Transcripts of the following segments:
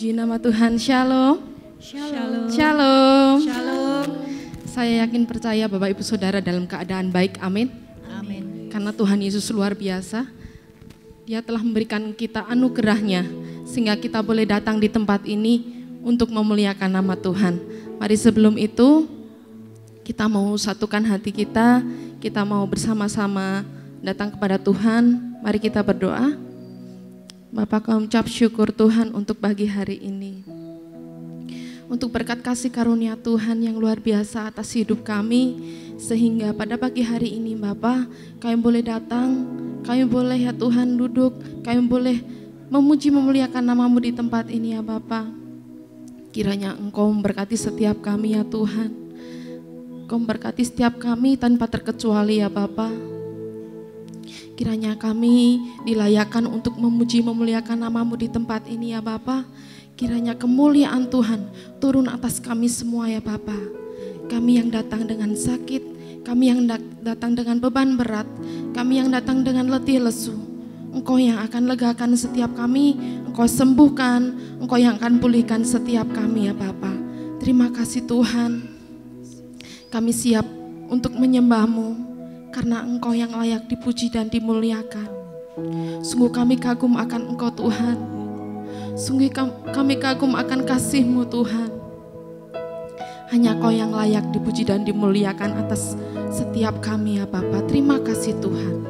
Puji nama Tuhan. Shalom. Shalom. Shalom. Shalom. Saya yakin percaya Bapak Ibu Saudara dalam keadaan baik. Amin. Amin. Karena Tuhan Yesus luar biasa. Dia telah memberikan kita anugerahnya sehingga kita boleh datang di tempat ini untuk memuliakan nama Tuhan. Mari sebelum itu kita mau satukan hati kita mau bersama-sama datang kepada Tuhan. Mari kita berdoa. Bapa, kami ucap syukur Tuhan untuk pagi hari ini. Untuk berkat kasih karunia Tuhan yang luar biasa atas hidup kami. Sehingga pada pagi hari ini Bapa, kami boleh datang, kami boleh ya Tuhan duduk, kami boleh memuji memuliakan nama-Mu di tempat ini ya Bapa. Kiranya Engkau memberkati setiap kami ya Tuhan. Engkau memberkati setiap kami tanpa terkecuali ya Bapa. Kiranya kami dilayakkan untuk memuji memuliakan nama-Mu di tempat ini ya Bapa. Kiranya kemuliaan Tuhan turun atas kami semua ya Bapa. Kami yang datang dengan sakit, kami yang datang dengan beban berat, kami yang datang dengan letih lesu. Engkau yang akan legakan setiap kami, Engkau sembuhkan, Engkau yang akan pulihkan setiap kami ya Bapa. Terima kasih Tuhan. Kami siap untuk menyembah-Mu. Karena Engkau yang layak dipuji dan dimuliakan. Sungguh kami kagum akan Engkau Tuhan. Sungguh kami kagum akan kasih-Mu Tuhan. Hanya Kau yang layak dipuji dan dimuliakan atas setiap kami ya Bapa. Terima kasih Tuhan.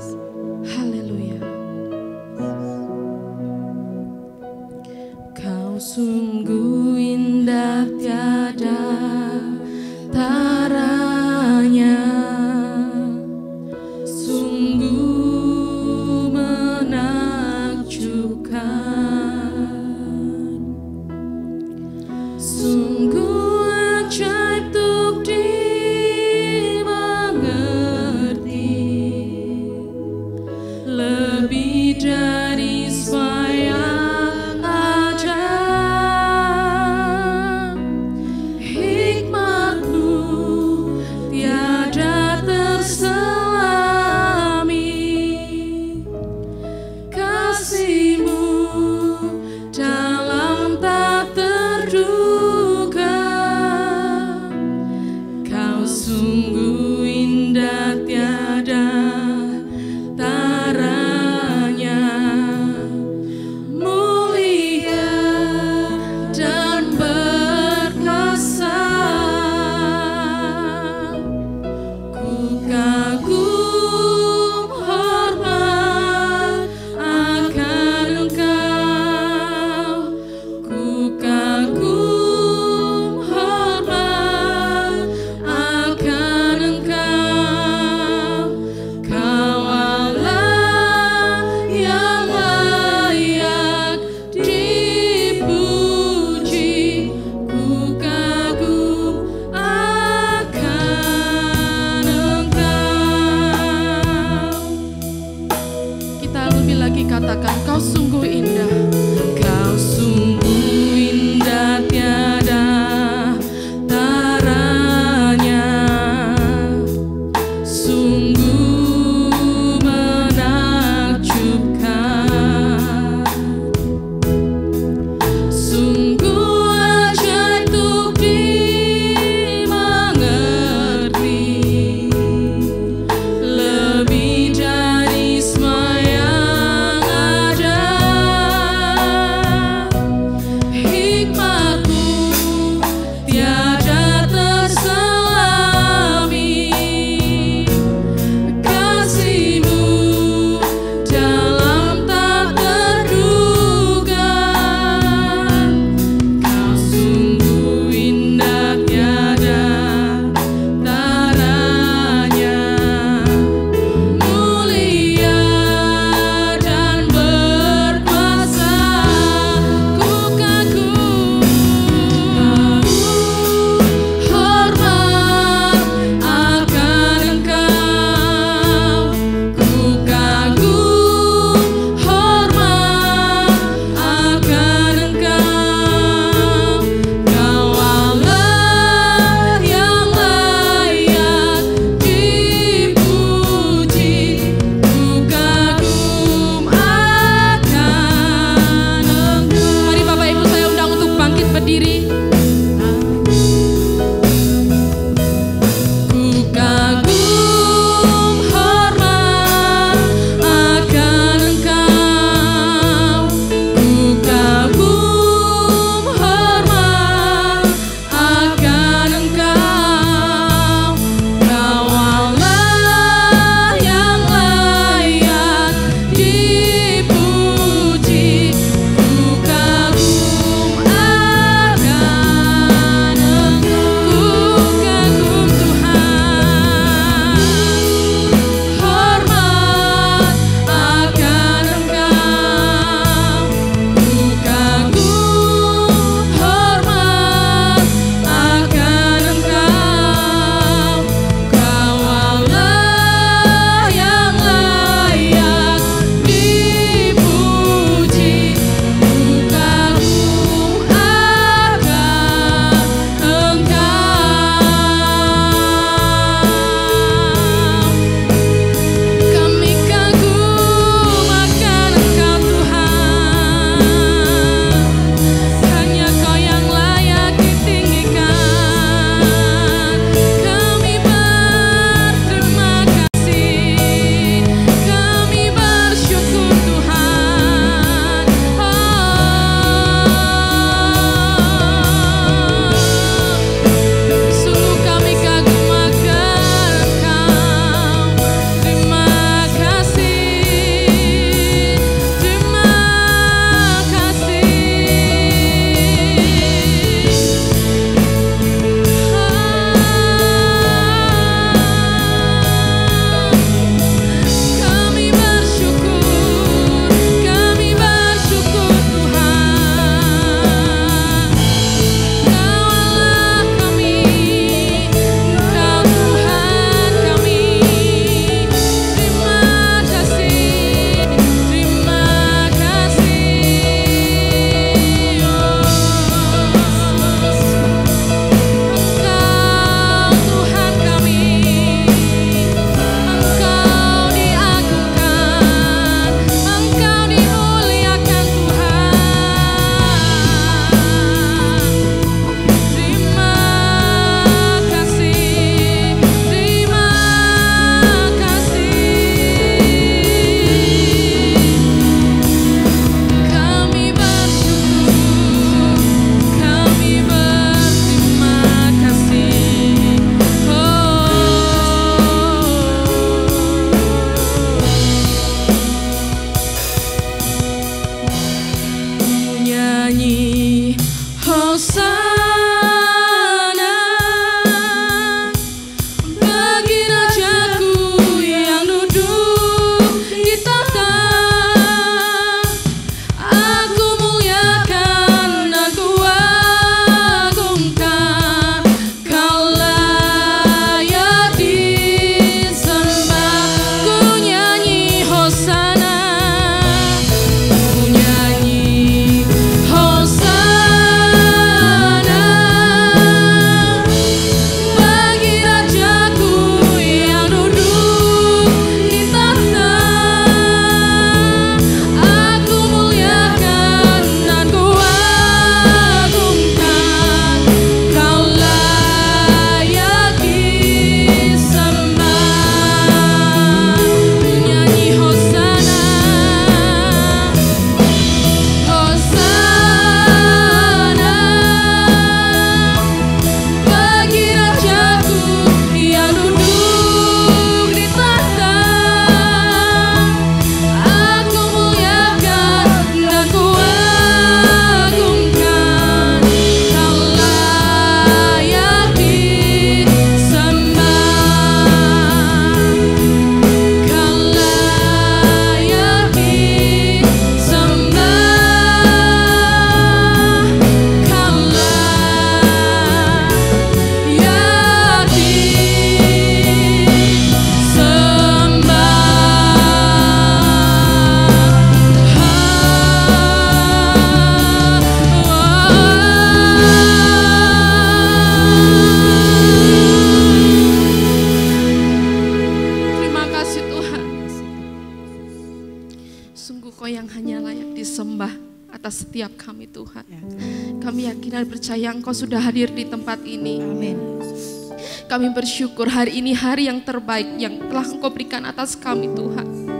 Haleluya. Kau sungguh indah tiada taranya. Sungguh menakjubkan, sungguh ajaib untuk dimengerti, lebih dari semua yang ada. Kami yakin dan percaya Engkau sudah hadir di tempat ini. Amin. Kami bersyukur hari ini hari yang terbaik yang telah Engkau berikan atas kami Tuhan.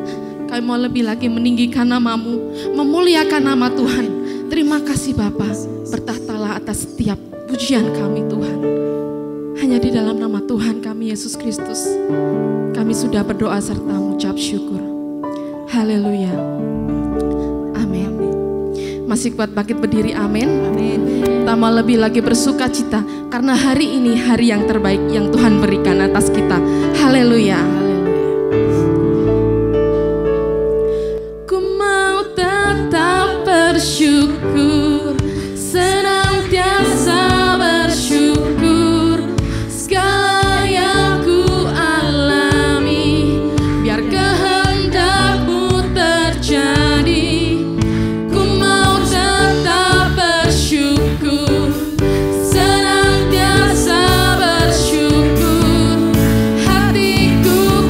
Kami mau lebih lagi meninggikan nama-Mu, memuliakan nama Tuhan. Terima kasih Bapa, bertahtalah atas setiap pujian kami Tuhan. Hanya di dalam nama Tuhan kami Yesus Kristus, kami sudah berdoa serta mengucap syukur. Haleluya. Amin. Masih kuat bangkit berdiri, amin. Amin. Kita mau lebih lagi bersuka cita karena hari ini hari yang terbaik yang Tuhan berikan atas kita. Haleluya. Ku mau tetap bersyukur, senantiasa bersyukur, segala yang ku alami, biar kehendak-Mu terjadi. Ku mau tetap bersyukur, senantiasa bersyukur, hatiku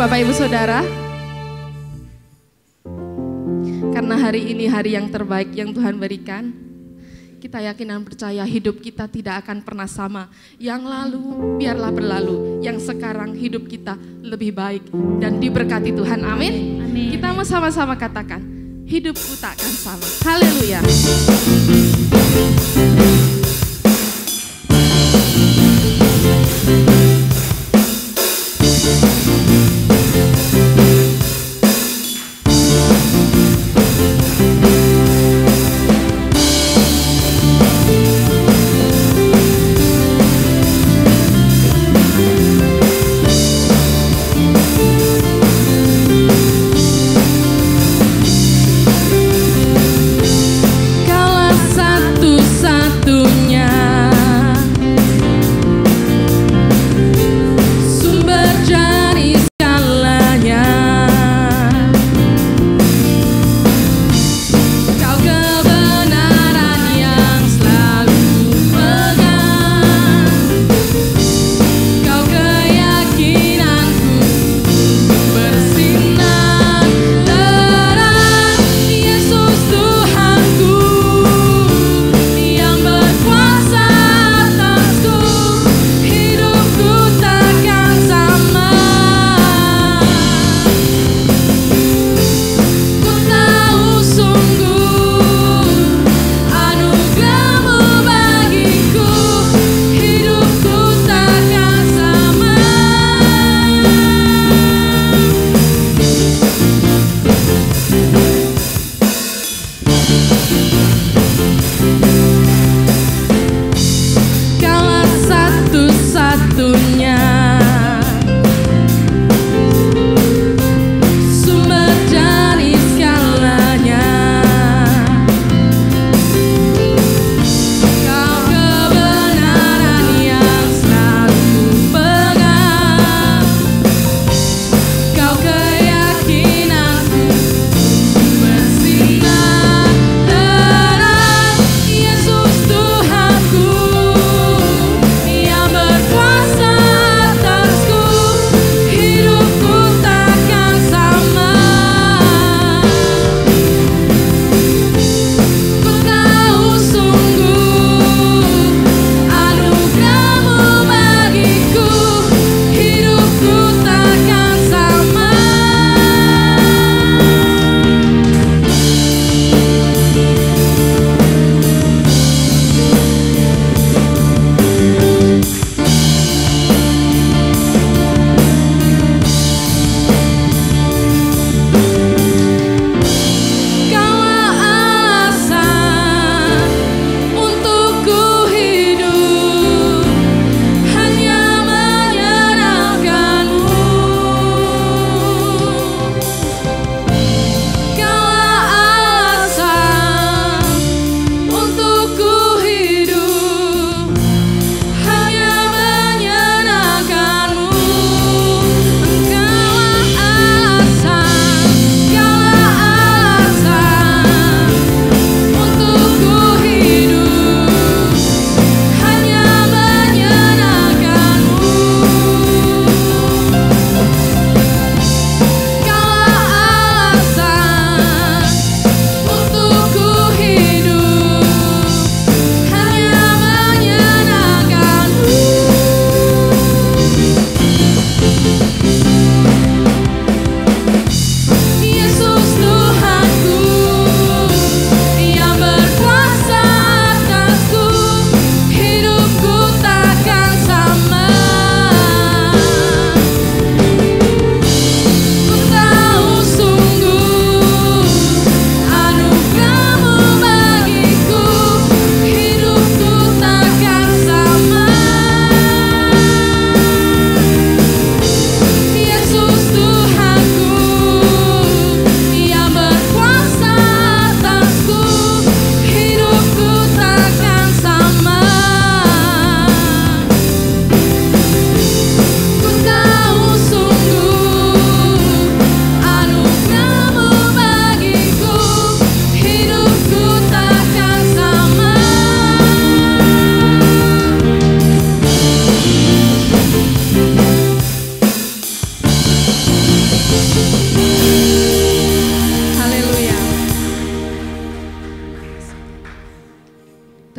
Bapak Ibu Saudara, karena hari ini hari yang terbaik yang Tuhan berikan, kita yakin dan percaya hidup kita tidak akan pernah sama. Yang lalu biarlah berlalu, yang sekarang hidup kita lebih baik dan diberkati Tuhan. Amin. Amin. Kita mau sama-sama katakan, hidupku tak akan sama. Haleluya. Kaulah satu-satu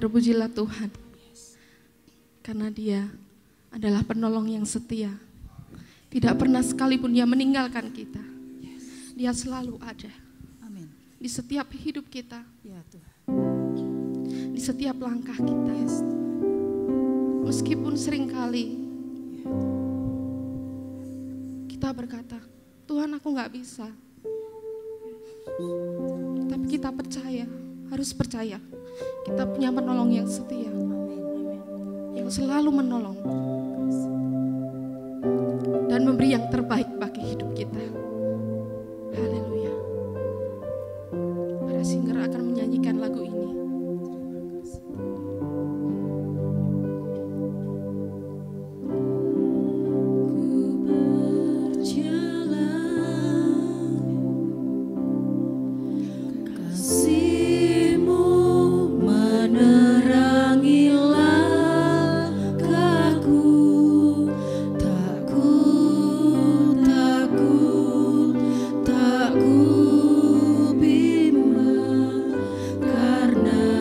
Terpujilah Tuhan, karena Dia adalah penolong yang setia. Tidak pernah sekalipun Dia meninggalkan kita. Dia selalu ada. Amin. Di setiap hidup kita, Ya Tuhan. di setiap langkah kita. Meskipun seringkali kita berkata, Tuhan aku gak bisa. Tapi kita percaya, harus percaya. Kita punya penolong yang setia, yang selalu menolong dan memberi yang terbaik bagi hidup kita. Haleluya. Para singer akan menyanyikan lagu ini. Karena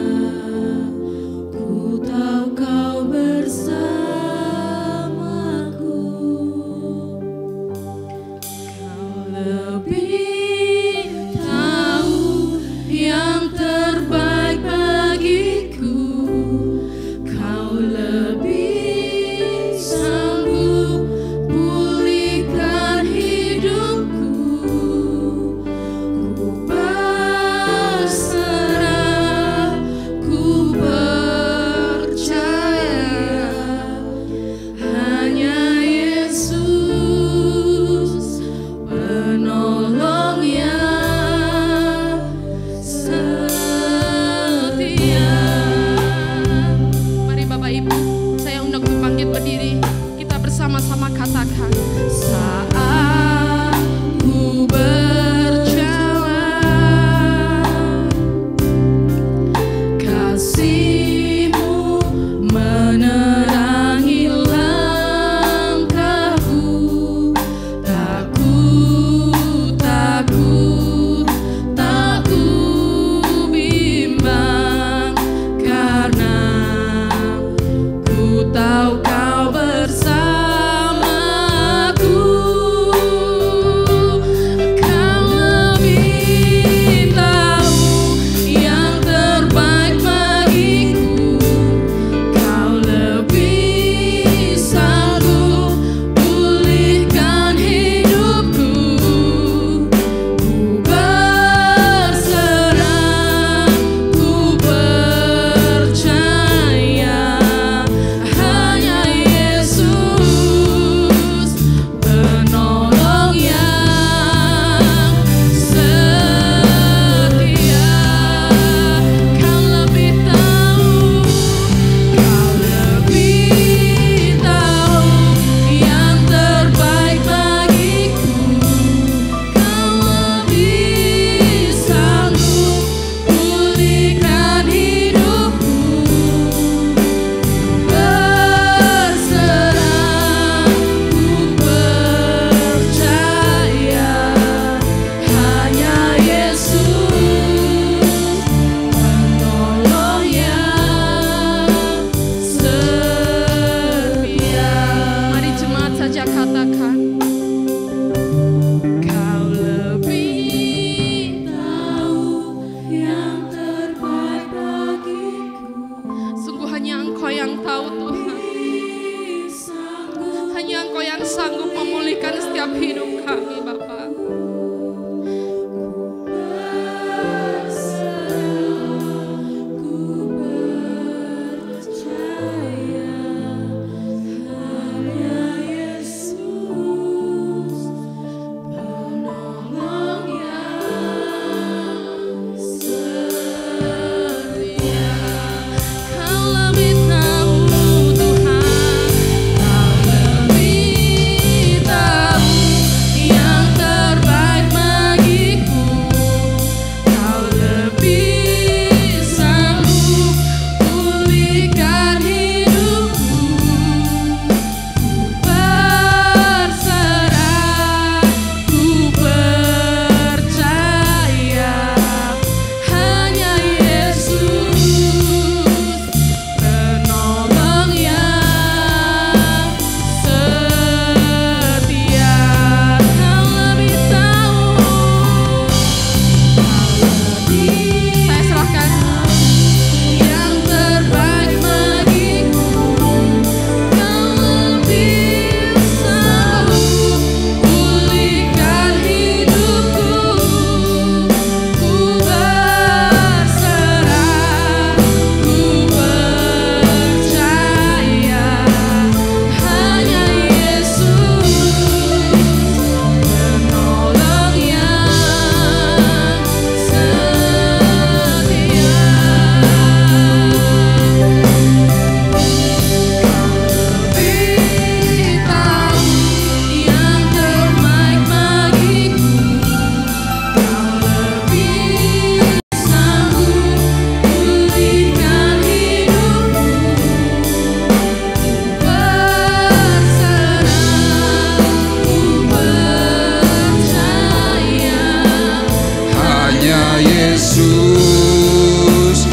Yesus,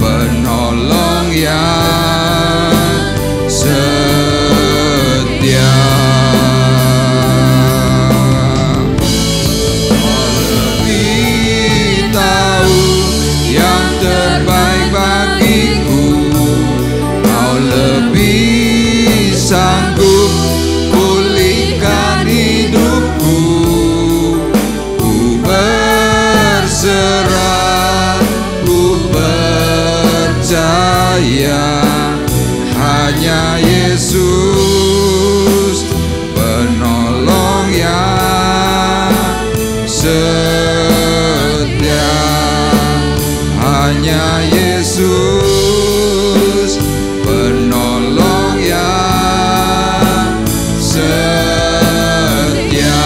penolong yang setia. Kau lebih tahu yang terbaik bagiku, Kau lebih sanggup pulihkan hidupku. Ku berserah, ku percaya, hanya Yesus penolong yang setia. Hanya Yesus penolong yang setia.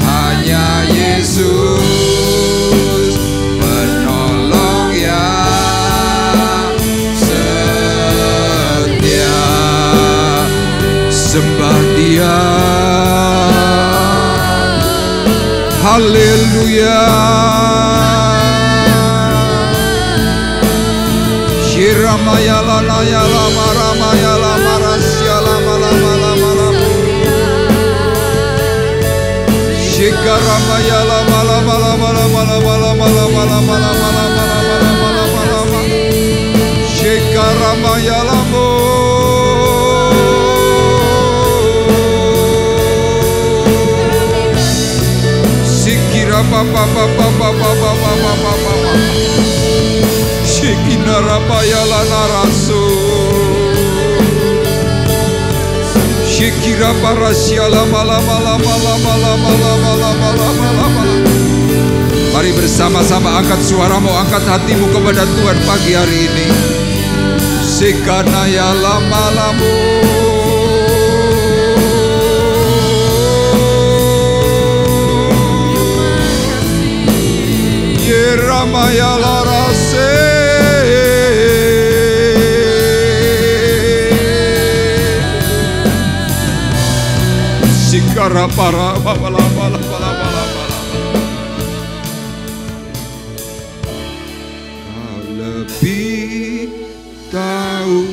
Hanya Yesus penolong yang setia. Sembah Dia. Haleluya. Shiramayala layala maramayala marasyala malamalamalam. Shikaramayala malamalamalamalamalamalamalamalamalamalamalamalam. Shikaramayala mo. Sikira papa papa papa papa papa. Shekinarapayala narasu. Shekira parasyala malamalamalamalamalamalamalamalamalam. Mari bersama-sama angkat suaramu, angkat hatimu kepada Tuhan pagi hari ini. Sekanayala malamu. Yeramayala rase. Sikara para bala bala bala bala bala. Kau lebih tahu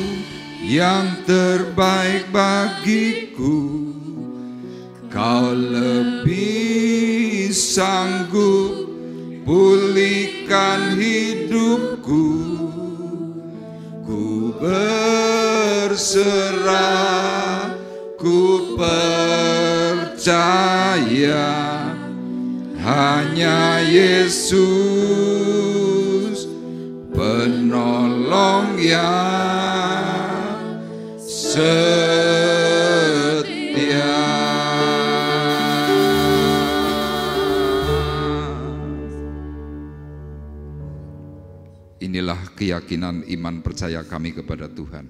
yang terbaik bagiku, Kau lebih sanggup pulihkan hidupku. Ku berserah, ku percaya, hanya Yesus penolong yang setia. Inilah keyakinan iman percaya kami kepada Tuhan.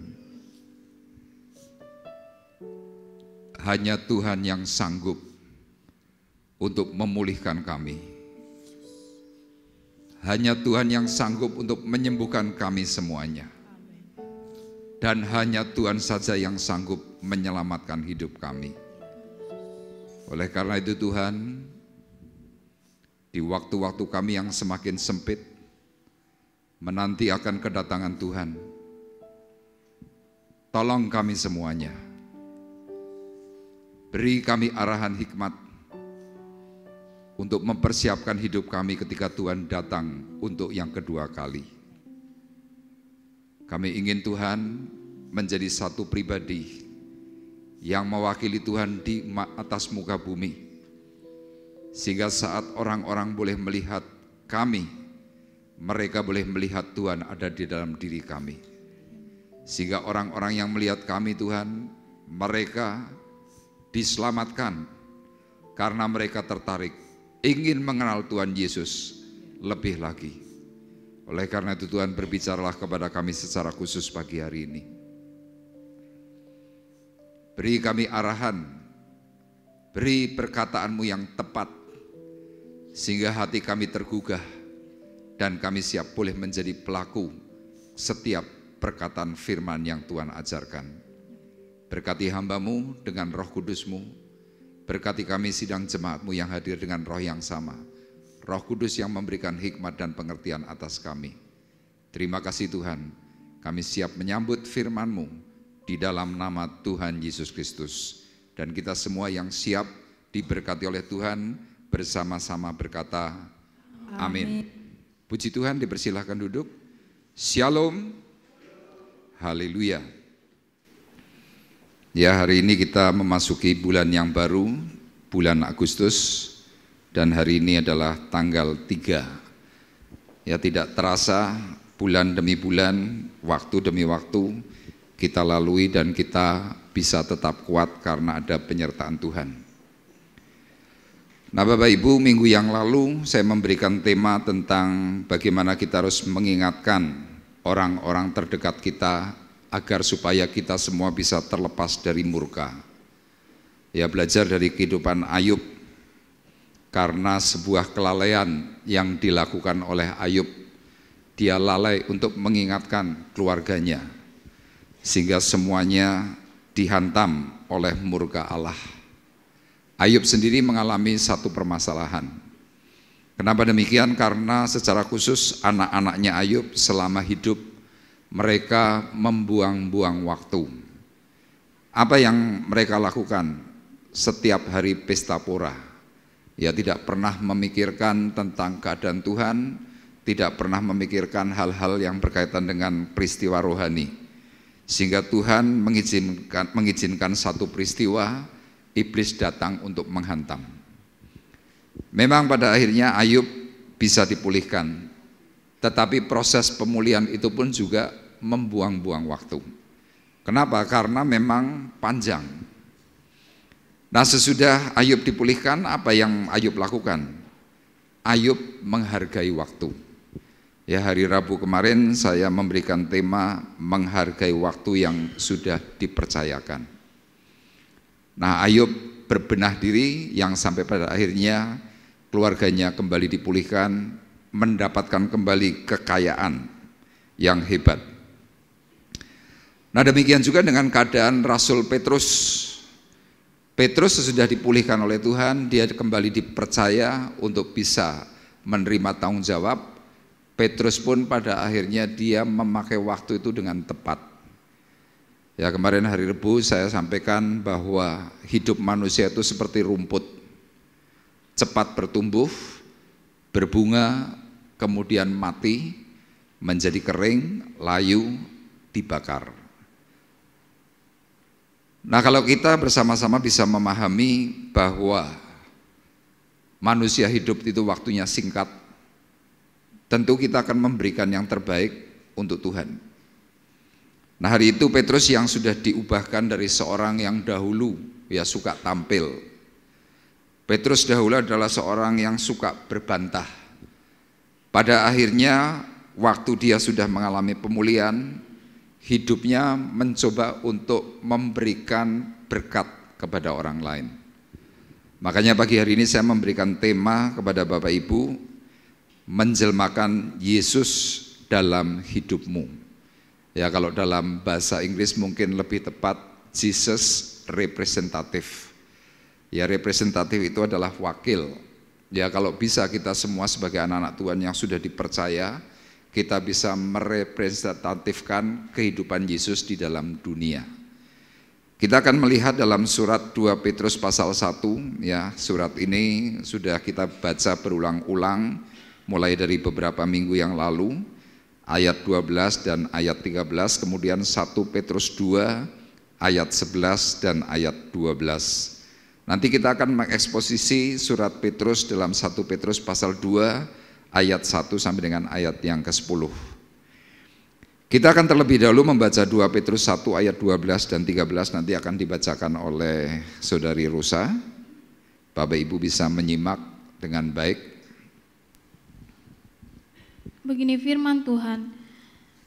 Hanya Tuhan yang sanggup untuk memulihkan kami. Hanya Tuhan yang sanggup untuk menyembuhkan kami semuanya. Dan hanya Tuhan saja yang sanggup menyelamatkan hidup kami. Oleh karena itu Tuhan, di waktu-waktu kami yang semakin sempit, menanti akan kedatangan Tuhan, tolong kami semuanya. Beri kami arahan hikmat untuk mempersiapkan hidup kami ketika Tuhan datang untuk yang kedua kali. Kami ingin Tuhan menjadi satu pribadi yang mewakili Tuhan di atas muka bumi, sehingga saat orang-orang boleh melihat kami, mereka boleh melihat Tuhan ada di dalam diri kami. Sehingga orang-orang yang melihat kami Tuhan, mereka diselamatkan karena mereka tertarik ingin mengenal Tuhan Yesus lebih lagi. Oleh karena itu Tuhan, berbicaralah kepada kami secara khusus pagi hari ini. Beri kami arahan, beri perkataanmu yang tepat, sehingga hati kami tergugah dan kami siap boleh menjadi pelaku setiap perkataan firman yang Tuhan ajarkan. Berkati hamba-Mu dengan Roh Kudus-Mu, berkati kami sidang jemaat-Mu yang hadir dengan roh yang sama, Roh Kudus yang memberikan hikmat dan pengertian atas kami. Terima kasih Tuhan, kami siap menyambut firman-Mu di dalam nama Tuhan Yesus Kristus. Dan kita semua yang siap diberkati oleh Tuhan bersama-sama berkata, amin. Puji Tuhan, dipersilahkan duduk. Shalom. Haleluya. Ya, hari ini kita memasuki bulan yang baru, bulan Agustus, dan hari ini adalah tanggal 3. Ya, tidak terasa bulan demi bulan, waktu demi waktu kita lalui dan kita bisa tetap kuat karena ada penyertaan Tuhan. Nah, Bapak Ibu, minggu yang lalu saya memberikan tema tentang bagaimana kita harus mengingatkan orang-orang terdekat kita agar supaya kita semua bisa terlepas dari murka. Ya, belajar dari kehidupan Ayub, karena sebuah kelalaian yang dilakukan oleh Ayub, dia lalai untuk mengingatkan keluarganya, sehingga semuanya dihantam oleh murka Allah. Ayub sendiri mengalami satu permasalahan. Kenapa demikian? Karena secara khusus anak-anaknya Ayub selama hidup mereka membuang-buang waktu. Apa yang mereka lakukan? Setiap hari pesta pora. Ya, tidak pernah memikirkan tentang keadaan Tuhan, tidak pernah memikirkan hal-hal yang berkaitan dengan peristiwa rohani. Sehingga Tuhan mengizinkan satu peristiwa, iblis datang untuk menghantam. Memang pada akhirnya Ayub bisa dipulihkan, tetapi proses pemulihan itu pun juga membuang-buang waktu. Kenapa? Karena memang panjang. Nah, sesudah Ayub dipulihkan, apa yang Ayub lakukan? Ayub menghargai waktu. Ya, hari Rabu kemarin saya memberikan tema menghargai waktu yang sudah dipercayakan. Nah, Ayub berbenah diri yang sampai pada akhirnya keluarganya kembali dipulihkan, mendapatkan kembali kekayaan yang hebat. Nah, demikian juga dengan keadaan Rasul Petrus. Petrus sesudah dipulihkan oleh Tuhan, dia kembali dipercaya untuk bisa menerima tanggung jawab. Petrus pun pada akhirnya dia memakai waktu itu dengan tepat. Ya, kemarin hari Rabu saya sampaikan bahwa hidup manusia itu seperti rumput, cepat bertumbuh, berbunga, kemudian mati, menjadi kering, layu, dibakar. Nah, kalau kita bersama-sama bisa memahami bahwa manusia hidup itu waktunya singkat, tentu kita akan memberikan yang terbaik untuk Tuhan. Nah, hari itu Petrus yang sudah diubahkan dari seorang yang dahulu ya suka tampil. Petrus dahulu adalah seorang yang suka berbantah. Pada akhirnya waktu dia sudah mengalami pemulihan, hidupnya mencoba untuk memberikan berkat kepada orang lain. Makanya pagi hari ini saya memberikan tema kepada Bapak Ibu, menjelmakan Yesus dalam hidupmu. Ya, kalau dalam bahasa Inggris mungkin lebih tepat Jesus representative. Ya, representatif itu adalah wakil. Ya, kalau bisa kita semua sebagai anak-anak Tuhan yang sudah dipercaya, kita bisa merepresentatifkan kehidupan Yesus di dalam dunia. Kita akan melihat dalam surat 2 Petrus pasal 1, ya, surat ini sudah kita baca berulang-ulang mulai dari beberapa minggu yang lalu, ayat 12 dan ayat 13, kemudian 1 Petrus 2 ayat 11 dan ayat 12. Nanti kita akan mengeksposisi surat Petrus dalam 1 Petrus pasal 2 ayat 1 sampai dengan ayat yang ke-10. Kita akan terlebih dahulu membaca 2 Petrus 1 ayat 12 dan 13, nanti akan dibacakan oleh Saudari Rusa. Bapak Ibu bisa menyimak dengan baik. Begini firman Tuhan,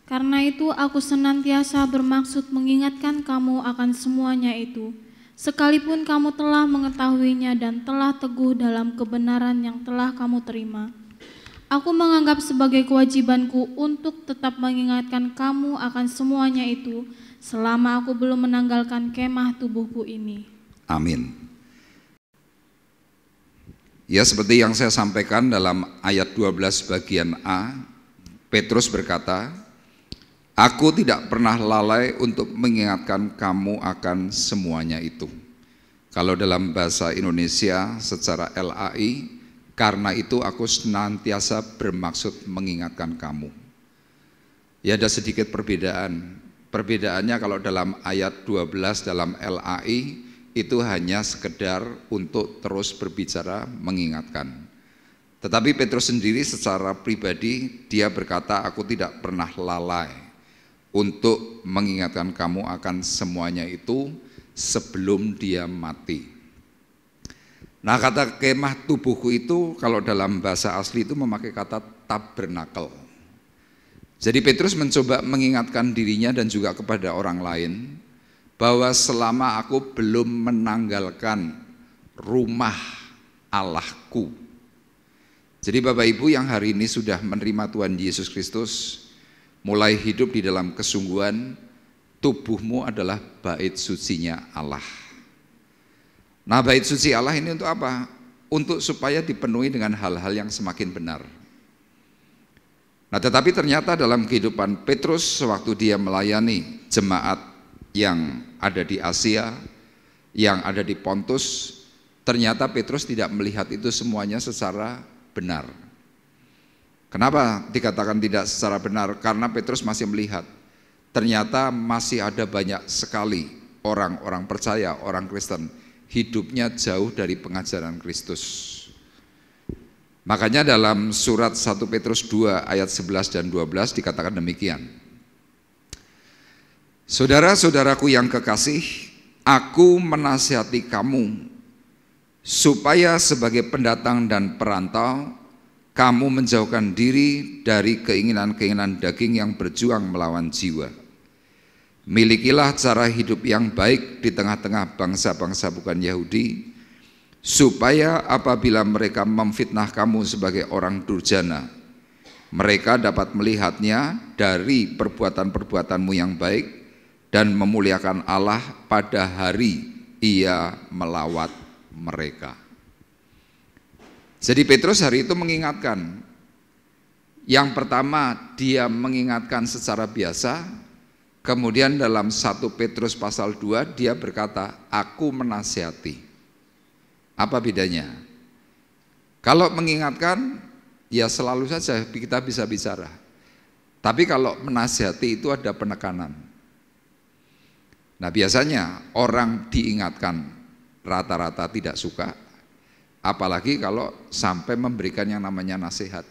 karena itu aku senantiasa bermaksud mengingatkan kamu akan semuanya itu, sekalipun kamu telah mengetahuinya dan telah teguh dalam kebenaran yang telah kamu terima. Aku menganggap sebagai kewajibanku untuk tetap mengingatkan kamu akan semuanya itu selama aku belum menanggalkan kemah tubuhku ini. Amin. Ya, seperti yang saya sampaikan dalam ayat 12 bagian A, Petrus berkata, "Aku tidak pernah lalai untuk mengingatkan kamu akan semuanya itu." Kalau dalam bahasa Indonesia secara LAI, karena itu aku senantiasa bermaksud mengingatkan kamu. Ya, ada sedikit perbedaan. Perbedaannya kalau dalam ayat 12 dalam LAI, itu hanya sekedar untuk terus berbicara mengingatkan. Tetapi Petrus sendiri secara pribadi dia berkata, "Aku tidak pernah lalai untuk mengingatkan kamu akan semuanya itu sebelum dia mati." Nah, kata kemah tubuhku itu kalau dalam bahasa asli itu memakai kata tabernakel. Jadi Petrus mencoba mengingatkan dirinya dan juga kepada orang lain bahwa selama aku belum menanggalkan rumah Allahku. Jadi Bapak Ibu yang hari ini sudah menerima Tuhan Yesus Kristus, mulai hidup di dalam kesungguhan, tubuhmu adalah bait sucinya Allah. Nah, bait suci Allah ini untuk apa? Untuk supaya dipenuhi dengan hal-hal yang semakin benar. Nah, tetapi ternyata dalam kehidupan Petrus sewaktu dia melayani jemaat yang ada di Asia, yang ada di Pontus, ternyata Petrus tidak melihat itu semuanya secara benar. Kenapa dikatakan tidak secara benar? Karena Petrus masih melihat, ternyata masih ada banyak sekali orang-orang percaya, orang Kristen, hidupnya jauh dari pengajaran Kristus. Makanya dalam surat 1 Petrus 2 ayat 11 dan 12 dikatakan demikian. "Saudara-saudaraku yang kekasih, aku menasihati kamu supaya sebagai pendatang dan perantau, kamu menjauhkan diri dari keinginan-keinginan daging yang berjuang melawan jiwa. Milikilah cara hidup yang baik di tengah-tengah bangsa-bangsa bukan Yahudi, supaya apabila mereka memfitnah kamu sebagai orang durjana, mereka dapat melihatnya dari perbuatan-perbuatanmu yang baik dan memuliakan Allah pada hari Ia melawat mereka." Jadi Petrus hari itu mengingatkan. Yang pertama dia mengingatkan secara biasa, kemudian dalam 1 Petrus pasal 2 dia berkata, "Aku menasihati." Apa bedanya? Kalau mengingatkan, ya selalu saja kita bisa bicara. Tapi kalau menasihati itu ada penekanan. Nah, biasanya orang diingatkan rata-rata tidak suka, apalagi kalau sampai memberikan yang namanya nasihat.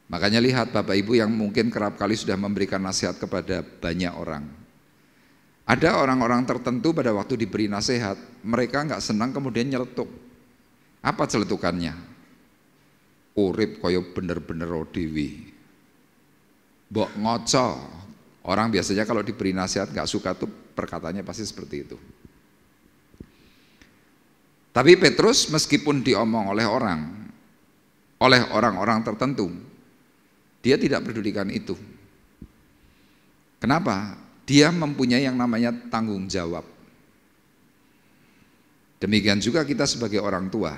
Makanya lihat Bapak Ibu yang mungkin kerap kali sudah memberikan nasihat kepada banyak orang. Ada orang-orang tertentu pada waktu diberi nasihat, mereka nggak senang kemudian nyeletuk. Apa celetukannya? Urip koyo bener-bener dewi. Mbok ngoco. Orang biasanya kalau diberi nasihat nggak suka tuh perkataannya pasti seperti itu. Tapi Petrus meskipun diomong oleh orang-orang tertentu, dia tidak pedulikan itu. Kenapa? Dia mempunyai yang namanya tanggung jawab. Demikian juga kita sebagai orang tua,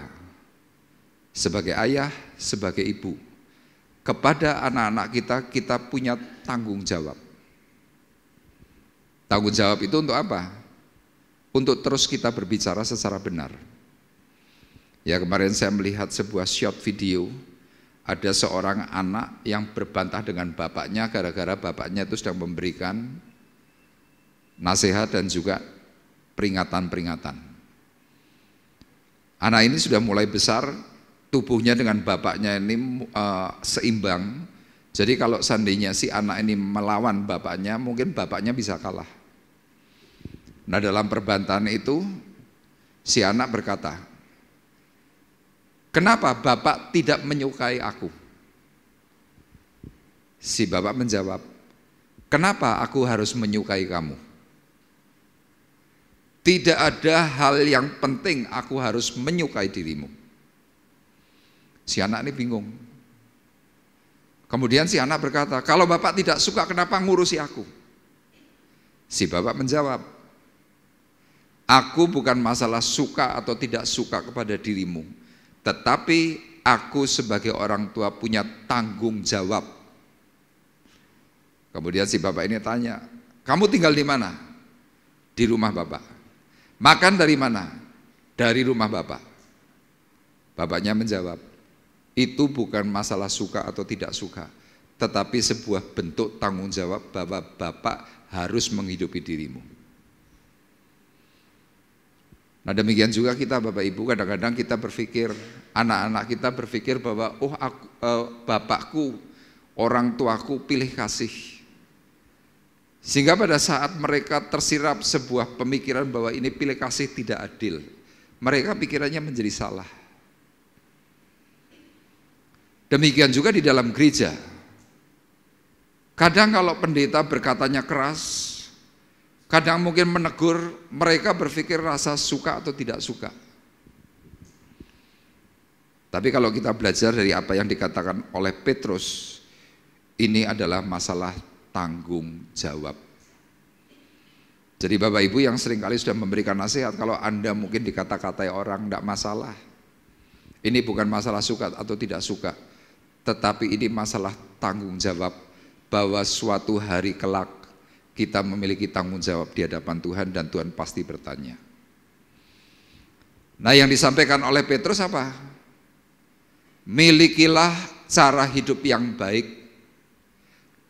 sebagai ayah, sebagai ibu, kepada anak-anak kita punya tanggung jawab. Tanggung jawab itu untuk apa? Untuk terus kita berbicara secara benar. Ya, kemarin saya melihat sebuah short video, ada seorang anak yang berbantah dengan bapaknya gara-gara bapaknya itu sedang memberikan nasihat dan juga peringatan-peringatan. Anak ini sudah mulai besar, tubuhnya dengan bapaknya ini seimbang. Jadi kalau seandainya si anak ini melawan bapaknya, mungkin bapaknya bisa kalah. Nah, dalam perbantahan itu si anak berkata, "Kenapa bapak tidak menyukai aku?" Si bapak menjawab, "Kenapa aku harus menyukai kamu? Tidak ada hal yang penting aku harus menyukai dirimu." Si anak ini bingung. Kemudian si anak berkata, "Kalau bapak tidak suka, kenapa ngurusi aku?" Si bapak menjawab, "Aku bukan masalah suka atau tidak suka kepada dirimu, tetapi aku sebagai orang tua punya tanggung jawab. Kemudian si bapak ini tanya, kamu tinggal di mana? Di rumah bapak. Makan dari mana? Dari rumah bapak. Bapaknya menjawab, itu bukan masalah suka atau tidak suka, tetapi sebuah bentuk tanggung jawab bahwa bapak harus menghidupi dirimu. Nah demikian juga kita Bapak Ibu, kadang-kadang kita berpikir, anak-anak kita berpikir bahwa bapakku, orang tuaku pilih kasih. Sehingga pada saat mereka tersirap sebuah pemikiran bahwa ini pilih kasih tidak adil, mereka pikirannya menjadi salah. Demikian juga di dalam gereja. Kadang kalau pendeta berkatanya keras, kadang mungkin menegur, mereka berpikir rasa suka atau tidak suka. Tapi kalau kita belajar dari apa yang dikatakan oleh Petrus, ini adalah masalah tanggung jawab. Jadi Bapak Ibu yang seringkali sudah memberikan nasihat, kalau Anda mungkin dikata-katai orang, tidak masalah. Ini bukan masalah suka atau tidak suka, tetapi ini masalah tanggung jawab, bahwa suatu hari kelak kita memiliki tanggung jawab di hadapan Tuhan dan Tuhan pasti bertanya. Nah yang disampaikan oleh Petrus apa? Milikilah cara hidup yang baik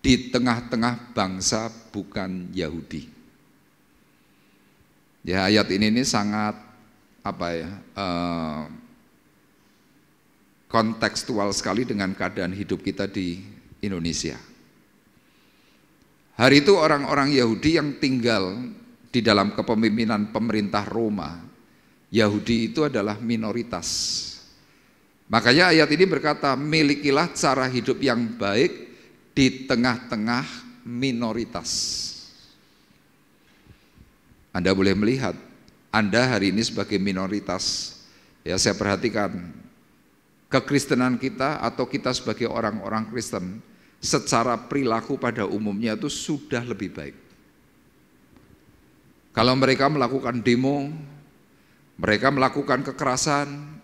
di tengah-tengah bangsa bukan Yahudi. Ya ayat ini sangat kontekstual sekali dengan keadaan hidup kita di Indonesia. Hari itu orang-orang Yahudi yang tinggal di dalam kepemimpinan pemerintah Roma, Yahudi itu adalah minoritas. Makanya ayat ini berkata, milikilah cara hidup yang baik di tengah-tengah minoritas. Anda boleh melihat, Anda hari ini sebagai minoritas. Ya saya perhatikan, kekristenan kita atau kita sebagai orang-orang Kristen, secara perilaku pada umumnya itu sudah lebih baik. Kalau mereka melakukan demo, mereka melakukan kekerasan,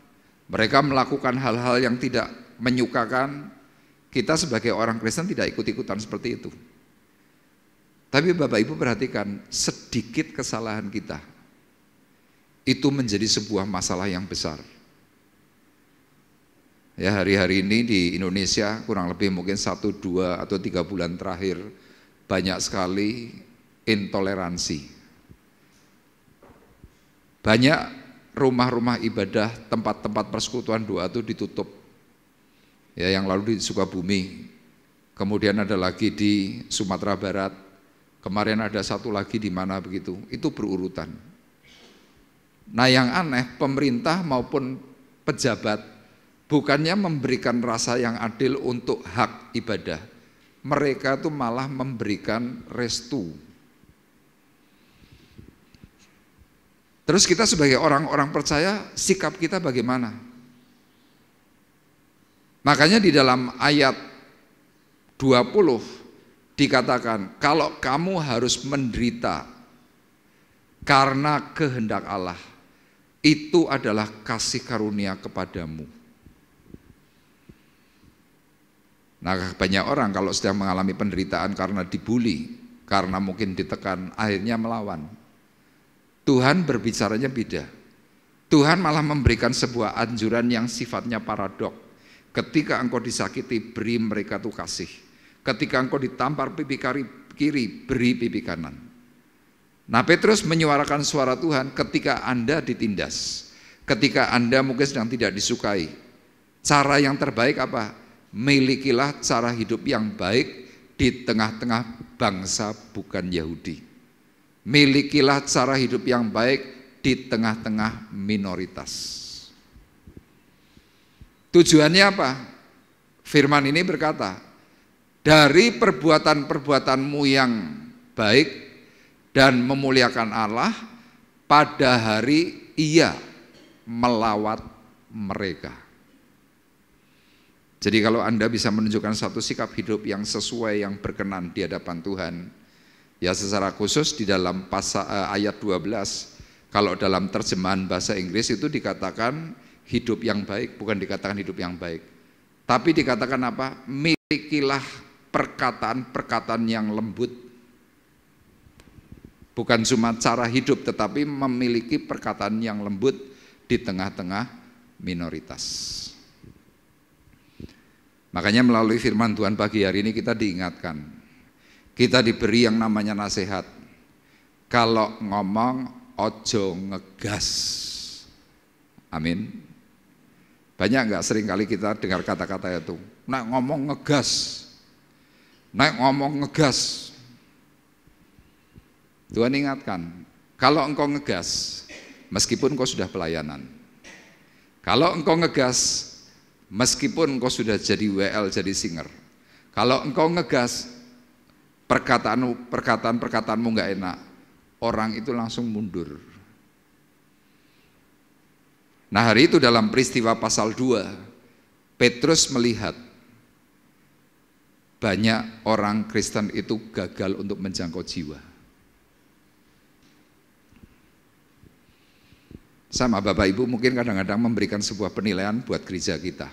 mereka melakukan hal-hal yang tidak menyukakan, kita sebagai orang Kristen tidak ikut-ikutan seperti itu. Tapi Bapak Ibu perhatikan, sedikit kesalahan kita, itu menjadi sebuah masalah yang besar. Ya hari-hari ini di Indonesia kurang lebih mungkin 1, 2 atau 3 bulan terakhir banyak sekali intoleransi. Banyak rumah-rumah ibadah, tempat-tempat persekutuan doa itu ditutup. Ya yang lalu di Sukabumi, kemudian ada lagi di Sumatera Barat, kemarin ada satu lagi di mana begitu, itu berurutan. Nah yang aneh, pemerintah maupun pejabat bukannya memberikan rasa yang adil untuk hak ibadah, mereka itu malah memberikan restu. Terus kita sebagai orang-orang percaya, sikap kita bagaimana? Makanya di dalam ayat 20 dikatakan, kalau kamu harus menderita karena kehendak Allah, itu adalah kasih karunia kepadamu. Nah banyak orang kalau sedang mengalami penderitaan karena dibully, karena mungkin ditekan, akhirnya melawan. Tuhan berbicaranya beda. Tuhan malah memberikan sebuah anjuran yang sifatnya paradok. Ketika engkau disakiti, beri mereka tuh kasih. Ketika engkau ditampar pipi kiri, beri pipi kanan. Nah Petrus menyuarakan suara Tuhan ketika Anda ditindas, ketika Anda mungkin sedang tidak disukai. Cara yang terbaik apa? Milikilah cara hidup yang baik di tengah-tengah bangsa bukan Yahudi. Milikilah cara hidup yang baik di tengah-tengah minoritas. Tujuannya apa? Firman ini berkata, dari perbuatan-perbuatanmu yang baik dan memuliakan Allah, pada hari Ia melawat mereka. Jadi kalau Anda bisa menunjukkan satu sikap hidup yang sesuai, yang berkenan di hadapan Tuhan, ya secara khusus di dalam ayat 12, kalau dalam terjemahan bahasa Inggris itu dikatakan hidup yang baik, bukan dikatakan hidup yang baik. Tapi dikatakan apa? Milikilah perkataan-perkataan yang lembut. Bukan cuma cara hidup, tetapi memiliki perkataan yang lembut di tengah-tengah minoritas. Makanya melalui firman Tuhan pagi hari ini kita diingatkan, kita diberi yang namanya nasihat. Kalau ngomong ojo ngegas. Amin. Banyak enggak sering kali kita dengar kata-kata itu, nek ngomong ngegas, nek ngomong ngegas. Tuhan ingatkan, kalau engkau ngegas, meskipun engkau sudah pelayanan, kalau engkau ngegas, meskipun engkau sudah jadi WL, jadi singer, kalau engkau ngegas, perkataanmu enggak enak, orang itu langsung mundur. Nah hari itu dalam peristiwa pasal 2, Petrus melihat banyak orang Kristen itu gagal untuk menjangkau jiwa. Sama Bapak Ibu mungkin kadang-kadang memberikan sebuah penilaian buat gereja kita.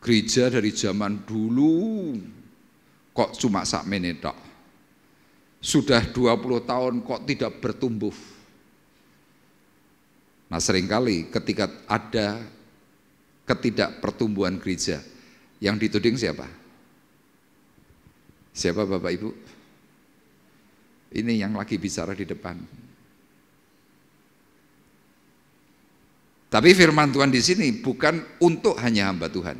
Gereja dari zaman dulu kok cuma sak menetok. Sudah 20 tahun kok tidak bertumbuh. Nah seringkali ketika ada ketidakpertumbuhan gereja, yang dituding siapa? Siapa Bapak Ibu? Ini yang lagi bicara di depan. Tapi firman Tuhan di sini bukan untuk hanya hamba Tuhan,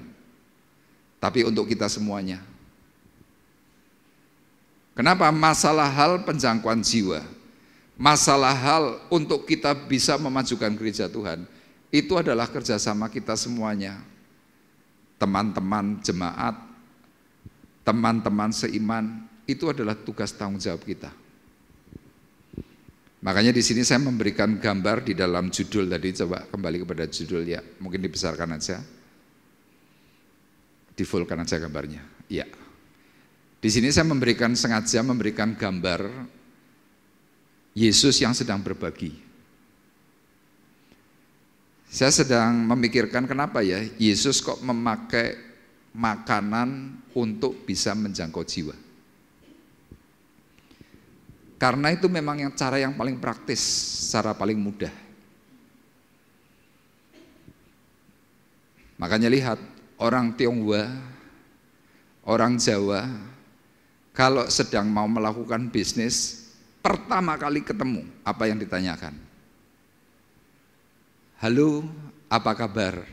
tapi untuk kita semuanya. Kenapa? Masalah hal penjangkauan jiwa, masalah hal untuk kita bisa memajukan gereja Tuhan, itu adalah kerjasama kita semuanya. Teman-teman jemaat, teman-teman seiman, itu adalah tugas tanggung jawab kita. Makanya di sini saya memberikan gambar di dalam judul tadi, coba kembali kepada judul ya, mungkin dibesarkan aja, di fullkan aja gambarnya. Ya, di sini saya sengaja memberikan gambar Yesus yang sedang berbagi. Saya sedang memikirkan kenapa ya Yesus kok memakai makanan untuk bisa menjangkau jiwa. Karena itu memang cara yang paling praktis, cara paling mudah. Makanya lihat, orang Tionghoa, orang Jawa, kalau sedang mau melakukan bisnis, pertama kali ketemu, apa yang ditanyakan? Halo, apa kabar?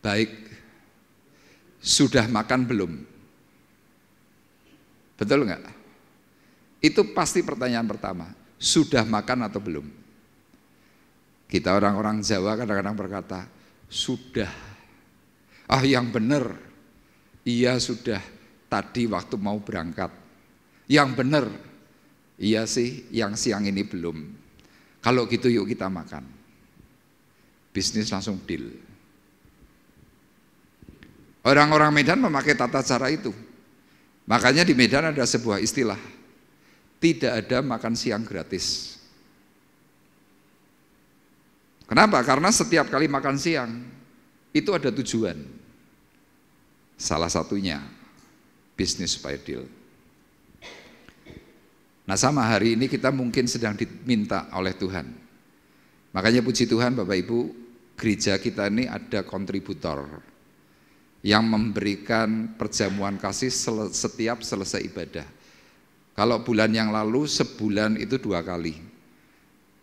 Baik. Sudah makan belum? Betul enggak? Itu pasti pertanyaan pertama, sudah makan atau belum? Kita orang-orang Jawa kadang-kadang berkata, sudah. Ah yang benar, iya sudah, tadi waktu mau berangkat. Yang benar, iya sih, yang siang ini belum. Kalau gitu yuk kita makan. Bisnis langsung deal. Orang-orang Medan memakai tata cara itu. Makanya di Medan ada sebuah istilah, tidak ada makan siang gratis. Kenapa? Karena setiap kali makan siang itu ada tujuan. Salah satunya bisnis supaya deal. Nah sama hari ini kita mungkin sedang diminta oleh Tuhan. Makanya puji Tuhan Bapak Ibu, gereja kita ini ada kontributor yang memberikan perjamuan kasih setiap selesai ibadah. Kalau bulan yang lalu sebulan itu 2 kali.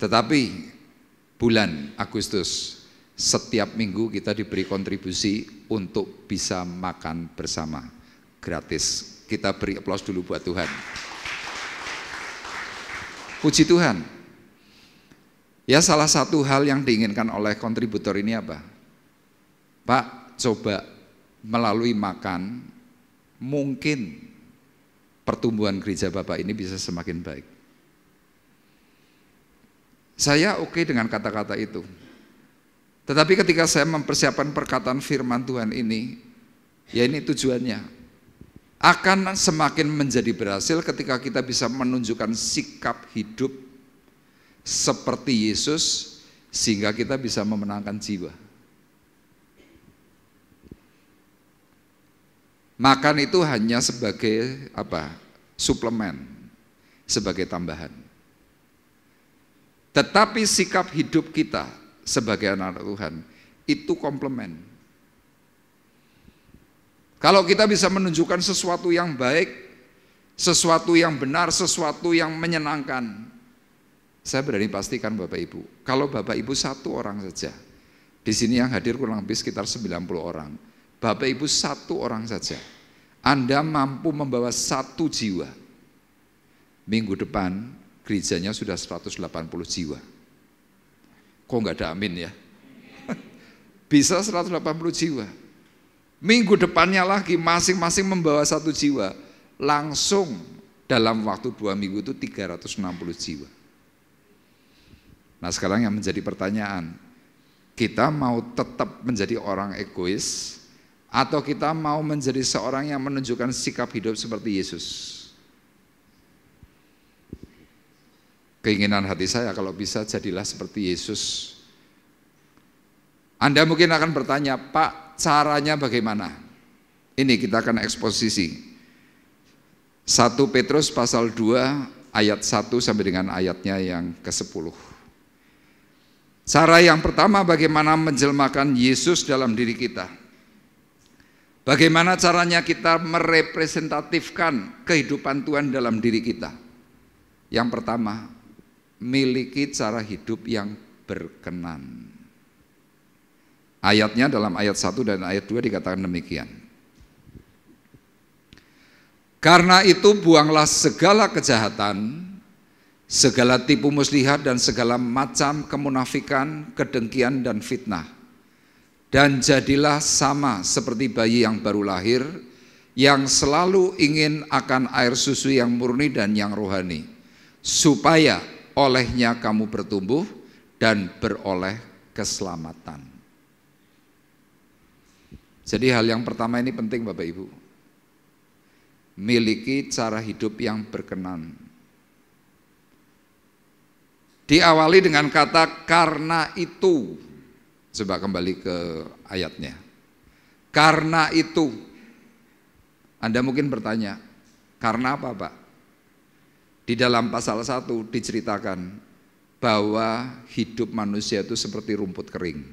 Tetapi bulan Agustus setiap minggu kita diberi kontribusi untuk bisa makan bersama gratis. Kita beri aplaus dulu buat Tuhan. Puji Tuhan. Ya salah satu hal yang diinginkan oleh kontributor ini apa? Pak, coba melalui makan mungkin pertumbuhan gereja Bapak ini bisa semakin baik. Saya oke dengan kata-kata itu. Tetapi ketika saya mempersiapkan perkataan firman Tuhan ini, ya ini tujuannya. Akan semakin menjadi berhasil ketika kita bisa menunjukkan sikap hidup seperti Yesus, sehingga kita bisa memenangkan jiwa. Makan itu hanya sebagai apa? Suplemen, sebagai tambahan. Tetapi sikap hidup kita sebagai anak Tuhan itu komplement. Kalau kita bisa menunjukkan sesuatu yang baik, sesuatu yang benar, sesuatu yang menyenangkan, saya berani pastikan Bapak Ibu, kalau Bapak Ibu satu orang saja, di sini yang hadir kurang lebih sekitar 90 orang, Bapak Ibu satu orang saja, Anda mampu membawa satu jiwa. Minggu depan gerejanya sudah 180 jiwa. Kok enggak ada amin ya? Bisa 180 jiwa. Minggu depannya lagi masing-masing membawa satu jiwa. Langsung dalam waktu 2 minggu itu 360 jiwa. Nah sekarang yang menjadi pertanyaan, kita mau tetap menjadi orang egois atau kita mau menjadi seorang yang menunjukkan sikap hidup seperti Yesus? Keinginan hati saya kalau bisa jadilah seperti Yesus. Anda mungkin akan bertanya, Pak, caranya bagaimana? Ini kita akan eksposisi. 1 Petrus pasal 2 ayat 1 sampai dengan ayatnya yang ke-10. Cara yang pertama bagaimana menjelmakan Yesus dalam diri kita. Bagaimana caranya kita merepresentatifkan kehidupan Tuhan dalam diri kita? Yang pertama, miliki cara hidup yang berkenan. Ayatnya dalam ayat 1 dan ayat 2 dikatakan demikian. Karena itu buanglah segala kejahatan, segala tipu muslihat dan segala macam kemunafikan, kedengkian dan fitnah. Dan jadilah sama seperti bayi yang baru lahir, yang selalu ingin akan air susu yang murni dan yang rohani, supaya olehnya kamu bertumbuh dan beroleh keselamatan. Jadi hal yang pertama ini penting Bapak Ibu. Miliki cara hidup yang berkenan. Diawali dengan kata karena itu. Coba kembali ke ayatnya. Karena itu. Anda mungkin bertanya, karena apa Pak? Di dalam pasal 1 diceritakan bahwa hidup manusia itu seperti rumput kering.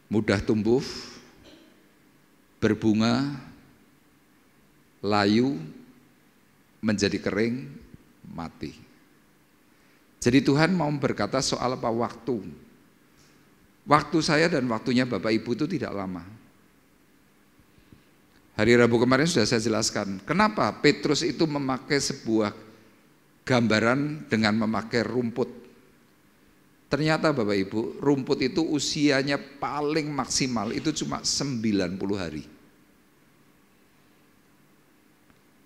Mudah tumbuh, berbunga, layu, menjadi kering, mati. Jadi Tuhan mau berkata soal apa? Waktu. Waktu saya dan waktunya Bapak Ibu itu tidak lama. Hari Rabu kemarin sudah saya jelaskan, kenapa Petrus itu memakai sebuah gambaran dengan memakai rumput. Ternyata Bapak Ibu, rumput itu usianya paling maksimal itu cuma 90 hari.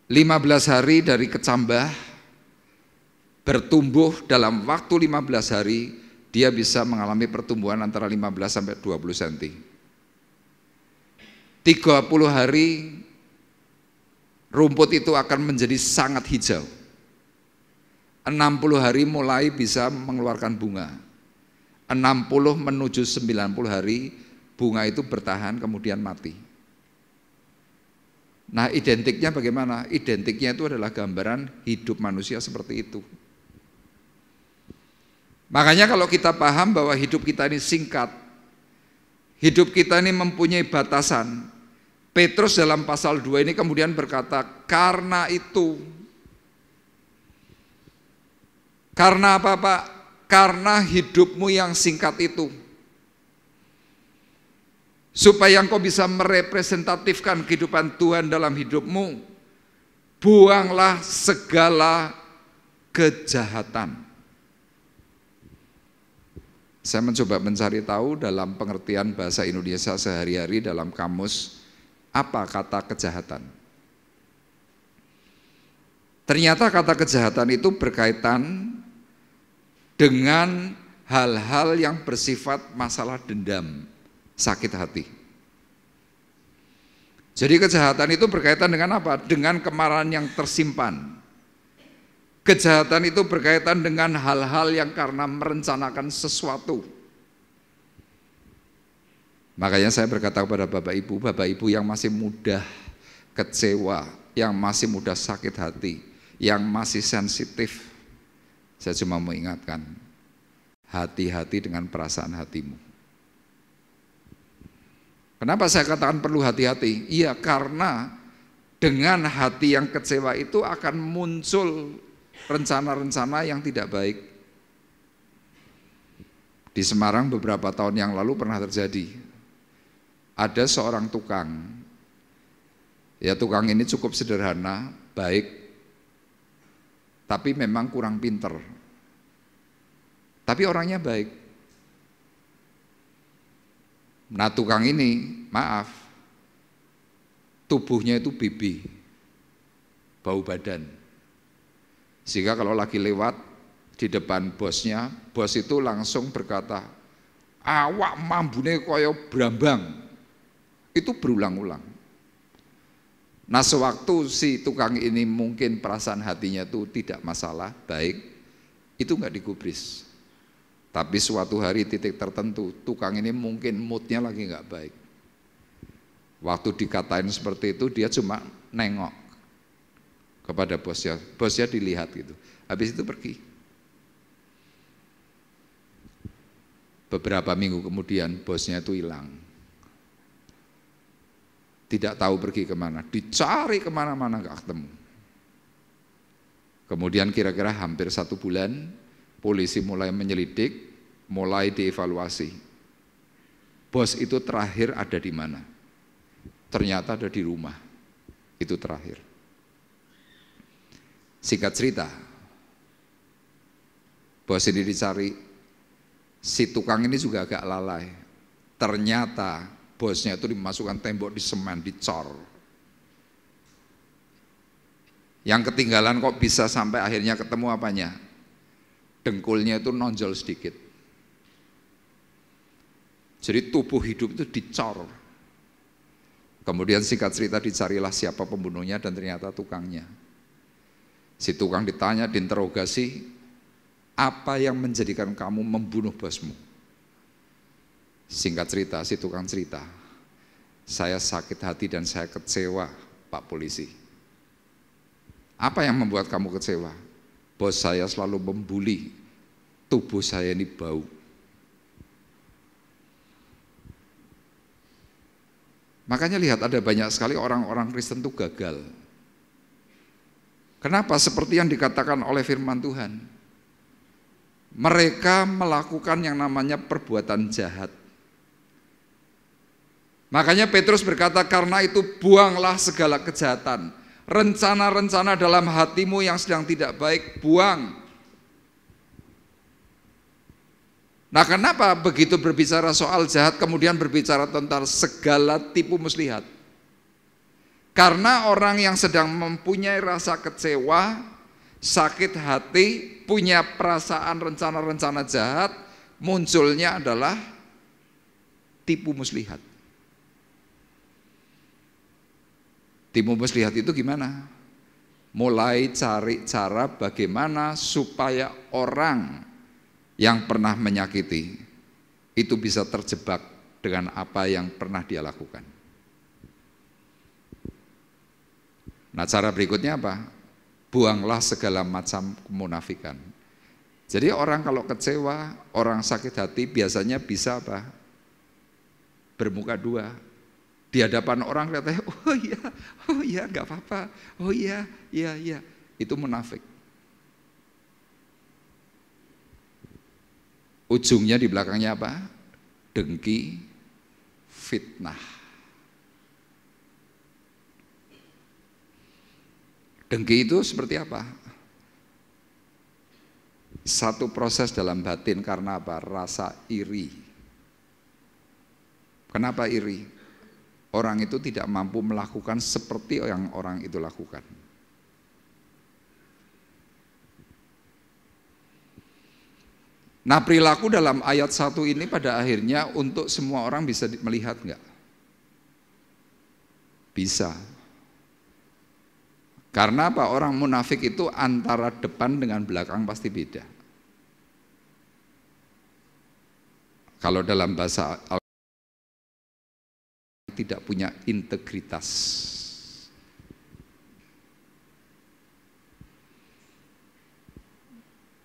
15 hari dari kecambah, bertumbuh dalam waktu 15 hari, dia bisa mengalami pertumbuhan antara 15 sampai 20 cm. 30 hari, rumput itu akan menjadi sangat hijau. 60 hari mulai bisa mengeluarkan bunga. 60 menuju 90 hari, bunga itu bertahan kemudian mati. Nah identiknya bagaimana? Identiknya itu adalah gambaran hidup manusia seperti itu. Makanya kalau kita paham bahwa hidup kita ini singkat, hidup kita ini mempunyai batasan, Petrus dalam pasal 2 ini kemudian berkata, karena itu. Karena apa Pak? Karena hidupmu yang singkat itu. Supaya engkau bisa merepresentatifkan kehidupan Tuhan dalam hidupmu, buanglah segala kejahatan. Saya mencoba mencari tahu dalam pengertian bahasa Indonesia sehari-hari dalam kamus, apa kata kejahatan. Ternyata kata kejahatan itu berkaitan dengan hal-hal yang bersifat masalah dendam, sakit hati. Jadi kejahatan itu berkaitan dengan apa? Dengan kemarahan yang tersimpan. Kejahatan itu berkaitan dengan hal-hal yang karena merencanakan sesuatu. Makanya saya berkata kepada Bapak Ibu yang masih mudah kecewa, yang masih mudah sakit hati, yang masih sensitif, saya cuma mau ingatkan, hati-hati dengan perasaan hatimu. Kenapa saya katakan perlu hati-hati? Iya, karena dengan hati yang kecewa itu akan muncul rencana-rencana yang tidak baik. Di Semarang beberapa tahun yang lalu pernah terjadi. Ada seorang tukang, ya tukang ini cukup sederhana, baik, tapi memang kurang pinter. Tapi orangnya baik. Nah tukang ini, maaf, tubuhnya itu bibi, bau badan. Sehingga kalau lagi lewat di depan bosnya, bos itu langsung berkata, awak mambune koyo brambang. Itu berulang-ulang. Nah sewaktu si tukang ini mungkin perasaan hatinya itu tidak masalah, baik, itu enggak digubris. Tapi suatu hari titik tertentu, tukang ini mungkin moodnya lagi enggak baik. Waktu dikatain seperti itu, dia cuma nengok kepada bosnya. Bosnya dilihat gitu, habis itu pergi. Beberapa minggu kemudian bosnya itu hilang. Tidak tahu pergi kemana, dicari kemana-mana gak ketemu. Kemudian kira-kira hampir 1 bulan, polisi mulai menyelidik, mulai dievaluasi. Bos itu terakhir ada di mana? Ternyata ada di rumah, itu terakhir. Singkat cerita, bos ini dicari, si tukang ini juga agak lalai. Ternyata bosnya itu dimasukkan tembok, di semen, dicor. Yang ketinggalan kok bisa sampai akhirnya ketemu apanya? Dengkulnya itu nonjol sedikit. Jadi tubuh hidup itu dicor. Kemudian singkat cerita dicarilah siapa pembunuhnya dan ternyata tukangnya. Si tukang ditanya, diinterogasi, apa yang menjadikan kamu membunuh bosmu? Singkat cerita, si tukang cerita, saya sakit hati dan saya kecewa, Pak Polisi. Apa yang membuat kamu kecewa? Bos saya selalu membuli, tubuh saya ini bau. Makanya lihat ada banyak sekali orang-orang Kristen itu gagal. Kenapa? Seperti yang dikatakan oleh firman Tuhan. Mereka melakukan yang namanya perbuatan jahat. Makanya Petrus berkata, karena itu buanglah segala kejahatan. Rencana-rencana dalam hatimu yang sedang tidak baik, buang. Nah kenapa begitu berbicara soal jahat, kemudian berbicara tentang segala tipu muslihat? Karena orang yang sedang mempunyai rasa kecewa, sakit hati, punya perasaan rencana-rencana jahat, munculnya adalah tipu muslihat. Tipu muslihat itu gimana? Mulai cari cara bagaimana supaya orang yang pernah menyakiti itu bisa terjebak dengan apa yang pernah dia lakukan. Nah cara berikutnya apa? Buanglah segala macam kemunafikan. Jadi orang kalau kecewa, orang sakit hati biasanya bisa apa? Bermuka dua. Di hadapan orang katanya, oh iya, nggak apa-apa, oh iya, itu munafik. Ujungnya di belakangnya apa? Dengki, fitnah. Dengki itu seperti apa? Satu proses dalam batin karena apa? Rasa iri. Kenapa iri? Orang itu tidak mampu melakukan seperti yang orang itu lakukan. Nah perilaku dalam ayat 1 ini pada akhirnya untuk semua orang bisa melihat enggak? Bisa. Karena apa? Orang munafik itu antara depan dengan belakang pasti beda. Kalau dalam bahasa tidak punya integritas.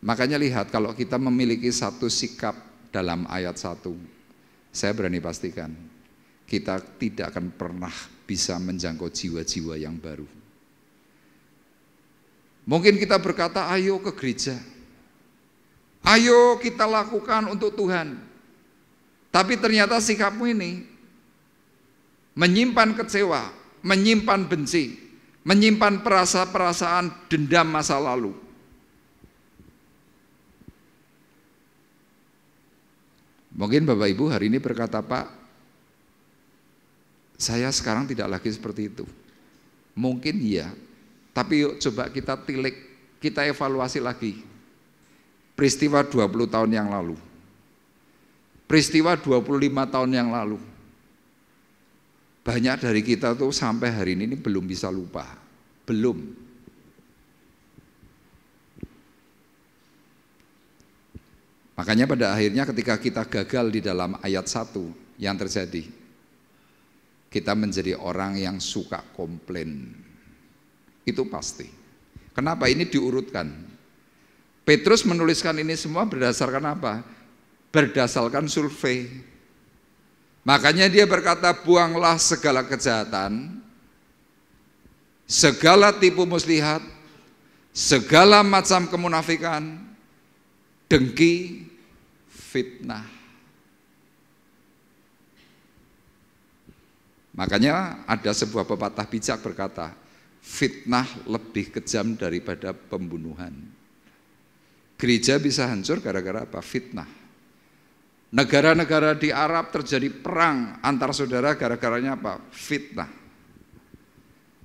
Makanya lihat, kalau kita memiliki satu sikap dalam ayat 1, saya berani pastikan kita tidak akan pernah bisa menjangkau jiwa-jiwa yang baru. Mungkin kita berkata, ayo ke gereja, ayo kita lakukan untuk Tuhan. Tapi ternyata sikapmu ini menyimpan kecewa, menyimpan benci, menyimpan perasaan dendam masa lalu. Mungkin Bapak Ibu hari ini berkata, Pak, saya sekarang tidak lagi seperti itu. Mungkin iya, tapi yuk coba kita tilik, kita evaluasi lagi. Peristiwa 20 tahun yang lalu, peristiwa 25 tahun yang lalu. Banyak dari kita tuh sampai hari ini belum bisa lupa. Belum. Makanya pada akhirnya ketika kita gagal di dalam ayat 1 yang terjadi, kita menjadi orang yang suka komplain. Itu pasti. Kenapa? Ini diurutkan. Petrus menuliskan ini semua berdasarkan apa? Berdasarkan survei. Makanya dia berkata, buanglah segala kejahatan, segala tipu muslihat, segala macam kemunafikan, dengki, fitnah. Makanya ada sebuah pepatah bijak berkata, fitnah lebih kejam daripada pembunuhan. Gereja bisa hancur gara-gara apa? Fitnah. Negara-negara di Arab terjadi perang antar saudara gara-garanya apa? Fitnah.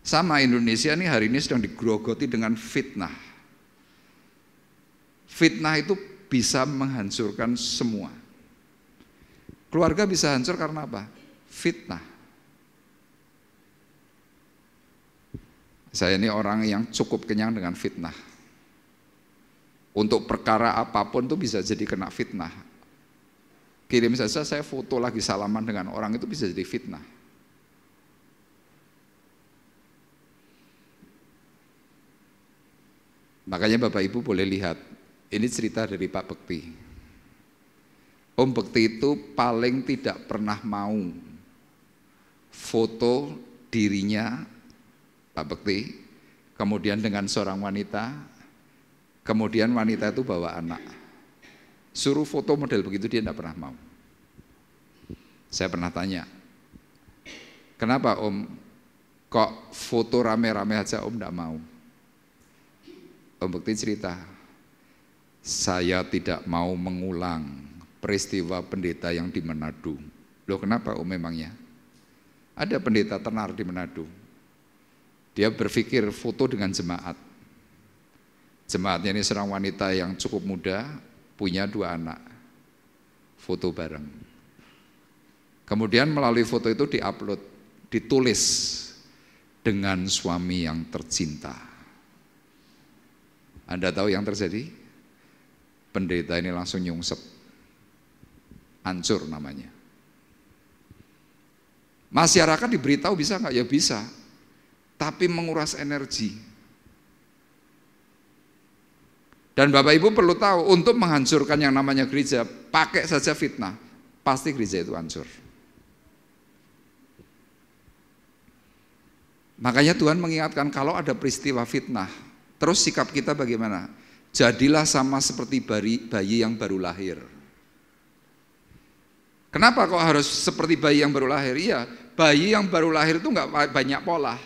Sama Indonesia nih hari ini sedang digerogoti dengan fitnah. Fitnah itu bisa menghancurkan semua. Keluarga bisa hancur karena apa? Fitnah. Saya ini orang yang cukup kenyang dengan fitnah. Untuk perkara apapun tuh bisa jadi kena fitnah. Kirim saja saya foto lagi salaman dengan orang itu bisa jadi fitnah. Makanya Bapak Ibu boleh lihat, ini cerita dari Pak Bekti. Om Bekti itu paling tidak pernah mau foto dirinya, Pak Bekti, kemudian dengan seorang wanita, kemudian wanita itu bawa anak. Suruh foto model begitu dia tidak pernah mau. Saya pernah tanya, kenapa Om kok foto rame-rame aja Om tidak mau? Om Bekti cerita, saya tidak mau mengulang peristiwa pendeta yang di Manado. Loh kenapa Om memangnya? Ada pendeta tenar di Manado. Dia berpikir foto dengan jemaat. Jemaatnya ini seorang wanita yang cukup muda, punya 2 anak. Foto bareng. Kemudian melalui foto itu diupload, ditulis dengan suami yang tercinta. Anda tahu yang terjadi? Pendeta ini langsung nyungsep. Hancur namanya. Masyarakat diberitahu bisa nggak? Ya bisa. Tapi menguras energi. Dan Bapak Ibu perlu tahu, untuk menghancurkan yang namanya gereja, pakai saja fitnah, pasti gereja itu hancur. Makanya Tuhan mengingatkan kalau ada peristiwa fitnah, terus sikap kita bagaimana? Jadilah sama seperti bayi yang baru lahir. Kenapa kok harus seperti bayi yang baru lahir? Iya, bayi yang baru lahir itu nggak banyak pola.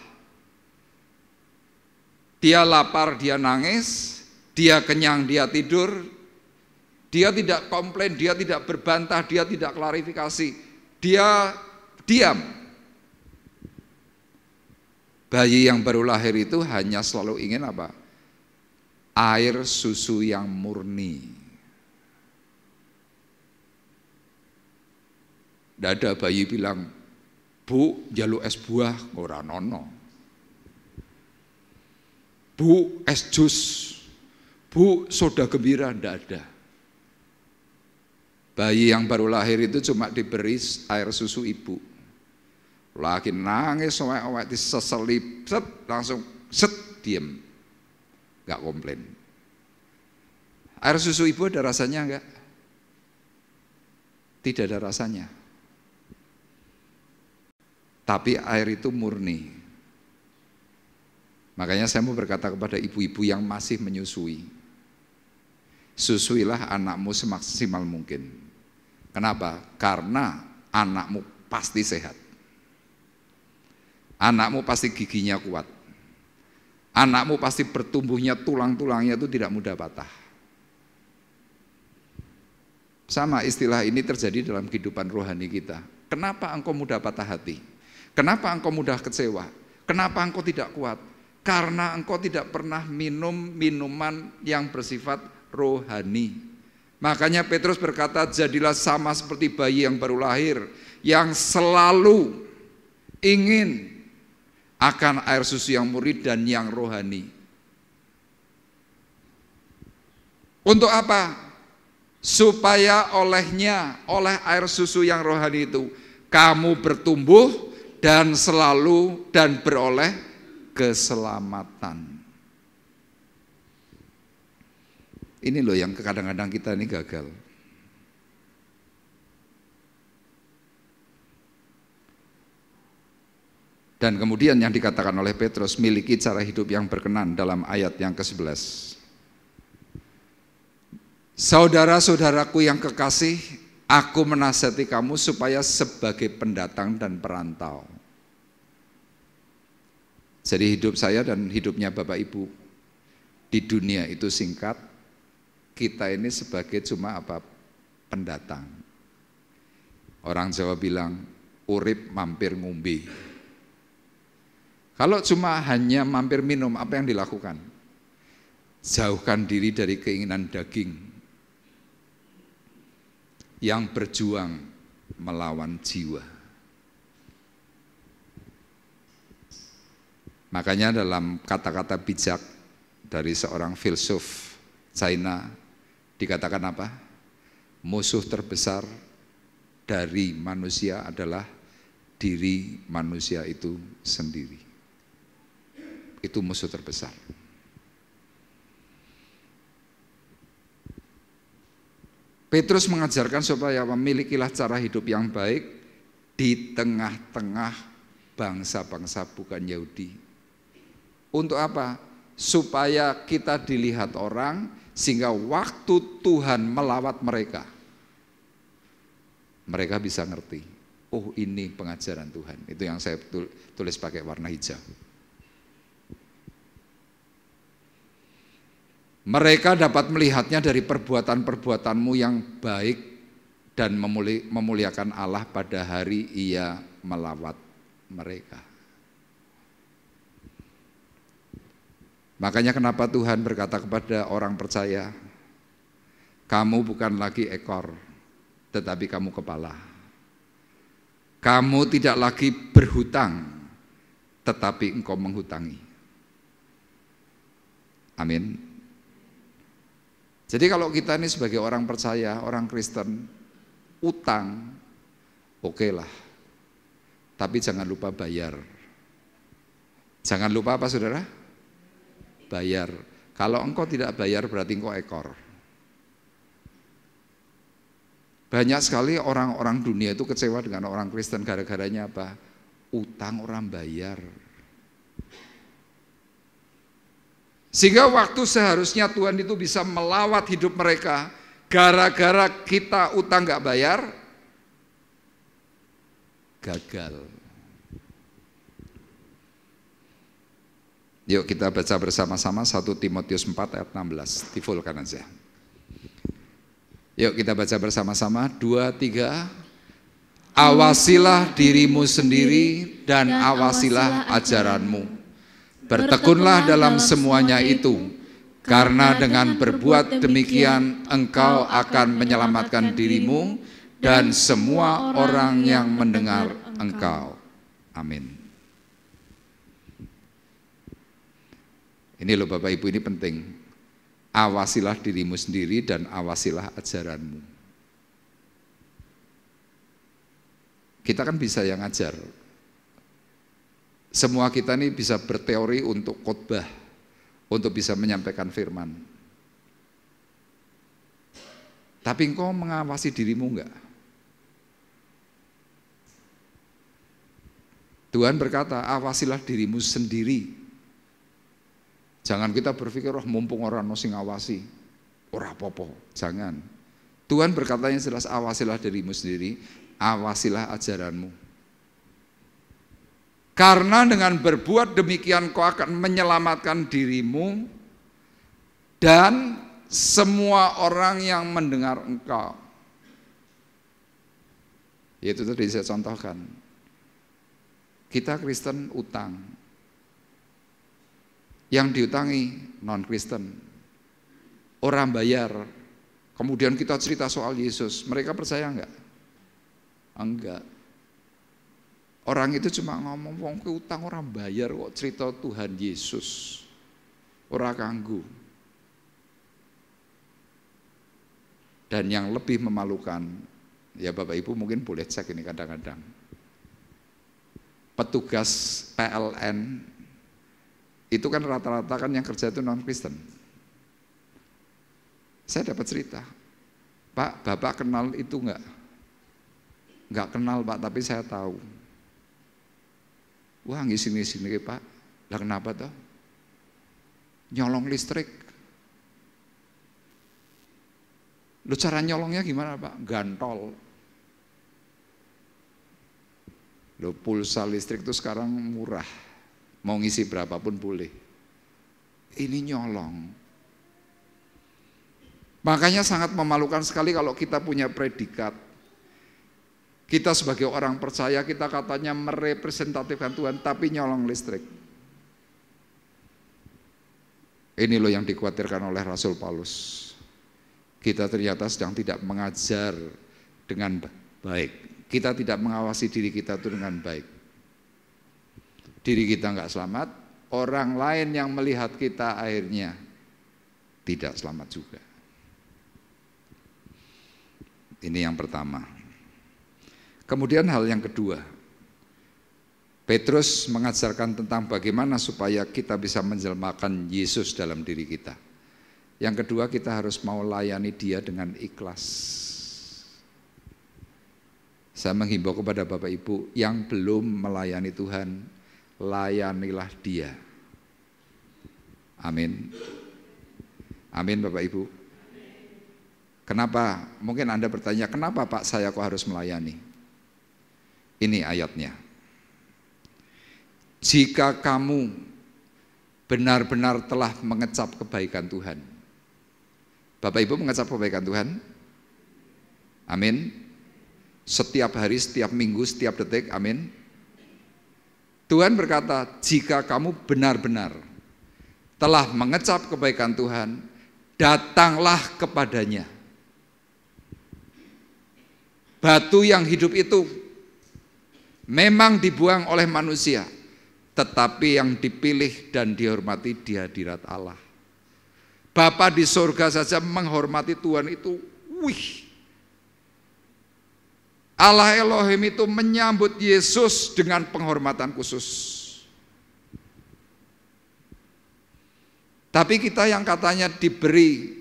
Dia lapar, dia nangis, dia kenyang, dia tidur, dia tidak komplain, dia tidak berbantah, dia tidak klarifikasi, dia diam. Bayi yang baru lahir itu hanya selalu ingin apa? Air susu yang murni. Tidak ada bayi bilang, Bu, jaluk es buah, ora nono. Bu, es jus, Bu, soda gembira, tidak ada. Bayi yang baru lahir itu cuma diberi air susu ibu. Lagi nangis, owek-owek diseselip, set, langsung set, diem. Gak komplain. Air susu ibu ada rasanya enggak? Tidak ada rasanya. Tapi air itu murni. Makanya saya mau berkata kepada ibu-ibu yang masih menyusui, susuilah anakmu semaksimal mungkin. Kenapa? Karena anakmu pasti sehat. Anakmu pasti giginya kuat. Anakmu pasti bertumbuhnya tulang-tulangnya itu tidak mudah patah. Sama istilah ini terjadi dalam kehidupan rohani kita. Kenapa engkau mudah patah hati? Kenapa engkau mudah kecewa? Kenapa engkau tidak kuat? Karena engkau tidak pernah minum minuman yang bersifat rohani. Makanya Petrus berkata, jadilah sama seperti bayi yang baru lahir, yang selalu ingin akan air susu yang murni dan yang rohani. Untuk apa? Supaya oleh air susu yang rohani itu, kamu bertumbuh dan selalu dan beroleh keselamatan. Ini loh yang kadang-kadang kita ini gagal. Dan kemudian yang dikatakan oleh Petrus, miliki cara hidup yang berkenan dalam ayat yang ke-11. Saudara-saudaraku yang kekasih, aku menasihati kamu supaya sebagai pendatang dan perantau. Jadi hidup saya dan hidupnya Bapak Ibu di dunia itu singkat, kita ini sebagai cuma apa? Pendatang. Orang Jawa bilang, urip mampir ngombe. Kalau cuma hanya mampir minum, apa yang dilakukan? Jauhkan diri dari keinginan daging yang berjuang melawan jiwa. Makanya dalam kata-kata bijak dari seorang filsuf China dikatakan apa? Musuh terbesar dari manusia adalah diri manusia itu sendiri. Itu musuh terbesar. Petrus mengajarkan supaya memilikilah cara hidup yang baik di tengah-tengah bangsa-bangsa bukan Yahudi. Untuk apa? Supaya kita dilihat orang, sehingga waktu Tuhan melawat mereka, mereka bisa ngerti, oh ini pengajaran Tuhan. Itu yang saya tulis pakai warna hijau. Mereka dapat melihatnya dari perbuatan-perbuatanmu yang baik dan memuliakan Allah pada hari Ia melawat mereka. Makanya kenapa Tuhan berkata kepada orang percaya, kamu bukan lagi ekor, tetapi kamu kepala. Kamu tidak lagi berhutang, tetapi engkau menghutangi. Amin. Jadi kalau kita ini sebagai orang percaya, orang Kristen, utang, oke lah. Tapi jangan lupa bayar. Jangan lupa apa saudara? Bayar. Kalau engkau tidak bayar berarti engkau ekor. Banyak sekali orang-orang dunia itu kecewa dengan orang Kristen gara-garanya apa? Utang orang bayar. Sehingga waktu seharusnya Tuhan itu bisa melawat hidup mereka, gara-gara kita utang gak bayar, gagal. Yuk kita baca bersama-sama 1 Timotius 4 ayat 16, tifulkan aja. Yuk kita baca bersama-sama, 2, 3. Awasilah dirimu sendiri dan awasilah ajaranmu. Bertekunlah dalam semuanya itu, karena dengan berbuat demikian engkau akan menyelamatkan dirimu dan semua orang yang mendengar engkau. Amin. Ini loh Bapak Ibu, ini penting. Awasilah dirimu sendiri dan awasilah ajaranmu. Kita kan bisa yang ngajar, Semua kita ini bisa berteori untuk khotbah, untuk bisa menyampaikan firman. Tapi engkau mengawasi dirimu enggak? Tuhan berkata, awasilah dirimu sendiri. Jangan kita berpikir, mumpung orang sing ngawasi, ora apa-apa. Jangan. Tuhan berkatanya jelas, awasilah dirimu sendiri, awasilah ajaranmu. Karena dengan berbuat demikian kau akan menyelamatkan dirimu dan semua orang yang mendengar engkau. Itu tadi saya contohkan. Kita Kristen utang. Yang diutangi non-Kristen. Orang bayar. Kemudian kita cerita soal Yesus. Mereka percaya enggak? Enggak. Orang itu cuma ngomong, wong ke utang orang bayar kok cerita Tuhan Yesus. Ora kanggo. Dan yang lebih memalukan, ya Bapak Ibu mungkin boleh cek ini kadang-kadang. Petugas PLN itu kan rata-rata kan yang kerja itu non-Kristen. Saya dapat cerita, Pak, Bapak kenal itu enggak? Enggak kenal Pak, tapi saya tahu. Wah ngisi-ngisi nih Pak, lah kenapa toh? Nyolong listrik. Lu cara nyolongnya gimana Pak? Gantol. Lu pulsa listrik itu sekarang murah, mau ngisi berapapun boleh. Ini nyolong. Makanya sangat memalukan sekali kalau kita punya predikat. Kita sebagai orang percaya, kita katanya merepresentatifkan Tuhan, tapi nyolong listrik. Ini loh yang dikhawatirkan oleh Rasul Paulus. Kita ternyata sedang tidak mengajar dengan baik. Kita tidak mengawasi diri kita itu dengan baik. Diri kita enggak selamat, orang lain yang melihat kita akhirnya tidak selamat juga. Ini yang pertama. Kemudian hal yang kedua, Petrus mengajarkan tentang bagaimana supaya kita bisa menjelmakan Yesus dalam diri kita. Yang kedua, kita harus mau layani Dia dengan ikhlas. Saya menghimbau kepada Bapak Ibu yang belum melayani Tuhan, layanilah Dia. Amin. Amin Bapak Ibu. Kenapa? Mungkin Anda bertanya, kenapa Pak saya kok harus melayani? Ini ayatnya. Jika kamu benar-benar telah mengecap kebaikan Tuhan. Bapak Ibu mengecap kebaikan Tuhan? Amin. Setiap hari, setiap minggu, setiap detik, amin. Tuhan berkata, jika kamu benar-benar telah mengecap kebaikan Tuhan, datanglah kepadanya. Batu yang hidup itu memang dibuang oleh manusia, tetapi yang dipilih dan dihormati di hadirat Allah. Bapa di surga saja menghormati Tuhan itu, wih. Allah Elohim itu menyambut Yesus dengan penghormatan khusus. Tapi kita yang katanya diberi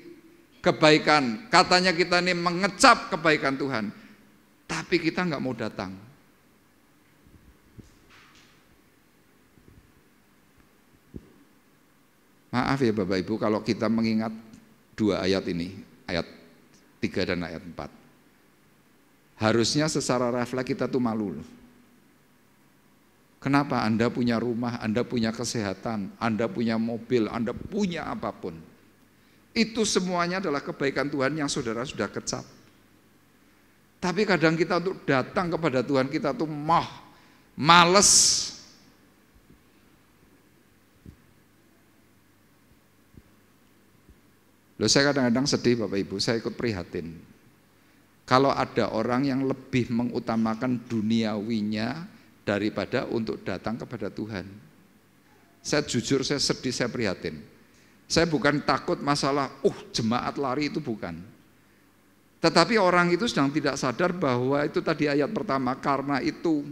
kebaikan, katanya kita ini mengecap kebaikan Tuhan, tapi kita nggak mau datang. Maaf ya Bapak Ibu kalau kita mengingat dua ayat ini, ayat 3 dan ayat 4. Harusnya secara refleks kita tuh malu loh. Kenapa Anda punya rumah, Anda punya kesehatan, Anda punya mobil, Anda punya apapun. Itu semuanya adalah kebaikan Tuhan yang saudara sudah kecap. Tapi kadang kita untuk datang kepada Tuhan kita tuh males. Loh saya kadang-kadang sedih Bapak Ibu, saya ikut prihatin. Kalau ada orang yang lebih mengutamakan duniawinya daripada untuk datang kepada Tuhan. Saya jujur, saya sedih, saya prihatin. Saya bukan takut masalah, jemaat lari itu bukan. Tetapi orang itu sedang tidak sadar bahwa itu tadi ayat pertama, karena itu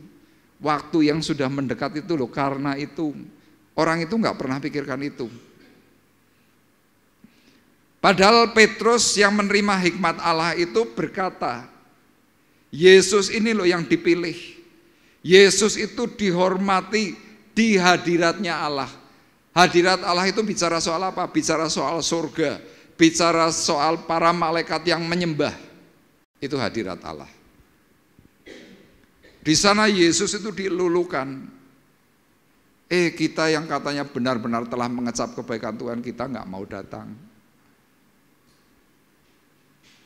waktu yang sudah mendekat itu loh. Karena itu orang itu nggak pernah pikirkan itu. Padahal Petrus yang menerima hikmat Allah itu berkata, Yesus ini loh yang dipilih. Yesus itu dihormati di hadiratnya Allah. Hadirat Allah itu bicara soal apa? Bicara soal surga, bicara soal para malaikat yang menyembah. Itu hadirat Allah. Di sana Yesus itu dilulukan. Kita yang katanya benar-benar telah mengecap kebaikan Tuhan, kita nggak mau datang.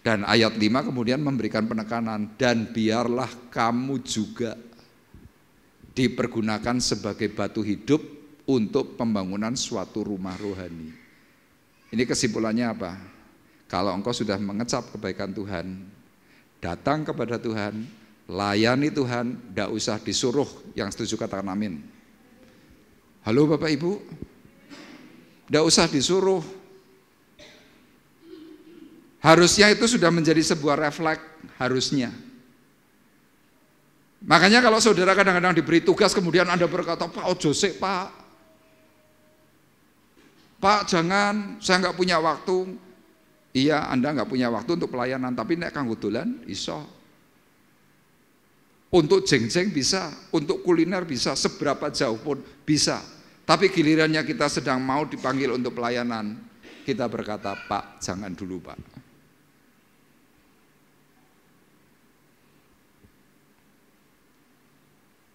Dan ayat 5 kemudian memberikan penekanan, dan biarlah kamu juga dipergunakan sebagai batu hidup untuk pembangunan suatu rumah rohani. Ini kesimpulannya apa? Kalau engkau sudah mengecap kebaikan Tuhan, datang kepada Tuhan, layani Tuhan, tidak usah disuruh. Yang setuju katakan amin. Halo Bapak Ibu, tidak usah disuruh. Harusnya itu sudah menjadi sebuah refleks, harusnya. Makanya kalau saudara kadang-kadang diberi tugas kemudian Anda berkata, Pak ojo sik Pak. Pak jangan, saya nggak punya waktu. Iya, Anda nggak punya waktu untuk pelayanan, tapi nek kanggo dolan iso. Untuk jeng-jeng bisa, untuk kuliner bisa, seberapa jauh pun bisa. Tapi gilirannya kita sedang mau dipanggil untuk pelayanan, kita berkata, Pak jangan dulu Pak.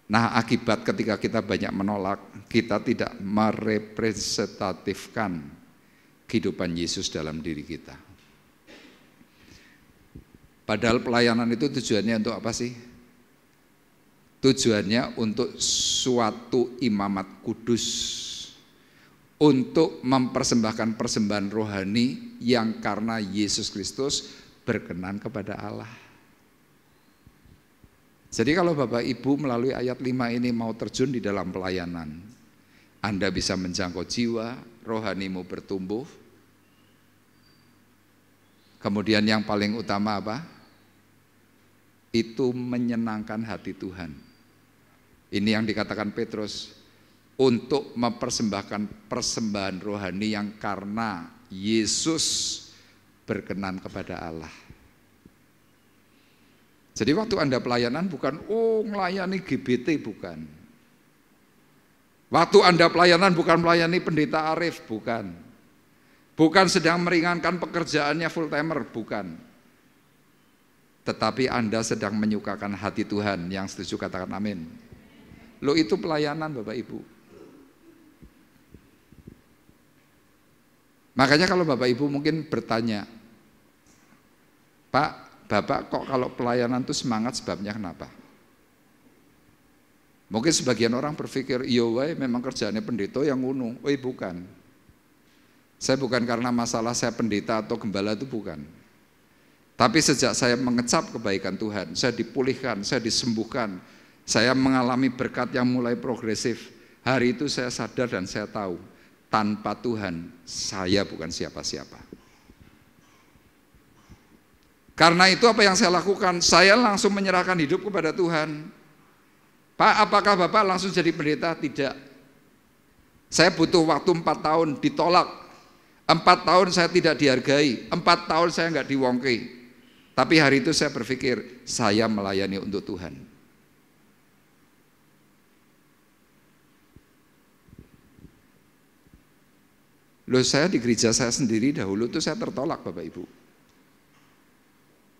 Nah, akibat ketika kita banyak menolak, kita tidak merepresentatifkan kehidupan Yesus dalam diri kita. Padahal pelayanan itu tujuannya untuk apa sih? Tujuannya untuk suatu imamat kudus, untuk mempersembahkan persembahan rohani yang karena Yesus Kristus berkenan kepada Allah. Jadi kalau Bapak Ibu melalui ayat 5 ini mau terjun di dalam pelayanan, Anda bisa menjangkau jiwa, rohanimu bertumbuh. Kemudian yang paling utama apa? Itu menyenangkan hati Tuhan. Ini yang dikatakan Petrus, untuk mempersembahkan persembahan rohani yang karena Yesus berkenan kepada Allah. Jadi waktu Anda pelayanan bukan, melayani GBT, bukan. Waktu Anda pelayanan bukan melayani pendeta Arif, bukan. Bukan sedang meringankan pekerjaannya full timer, bukan. Tetapi Anda sedang menyukakan hati Tuhan. Yang setuju katakan amin. Loh, itu pelayanan Bapak Ibu. Makanya kalau Bapak Ibu mungkin bertanya, Pak, Bapak kok kalau pelayanan itu semangat, sebabnya kenapa? Mungkin sebagian orang berpikir, iya wae memang kerjaannya pendeta yang ngunu. Bukan. Saya bukan karena masalah saya pendeta atau gembala, itu bukan. Tapi sejak saya mengecap kebaikan Tuhan, saya dipulihkan, saya disembuhkan, saya mengalami berkat yang mulai progresif. Hari itu saya sadar dan saya tahu, tanpa Tuhan saya bukan siapa-siapa. Karena itu apa yang saya lakukan? Saya langsung menyerahkan hidup kepada Tuhan. Pak, apakah Bapak langsung jadi pendeta? Tidak. Saya butuh waktu 4 tahun, ditolak. 4 tahun saya tidak dihargai, 4 tahun saya nggak diwongke. Tapi hari itu saya berpikir, saya melayani untuk Tuhan. Loh, saya di gereja saya sendiri dahulu tuh saya tertolak Bapak Ibu.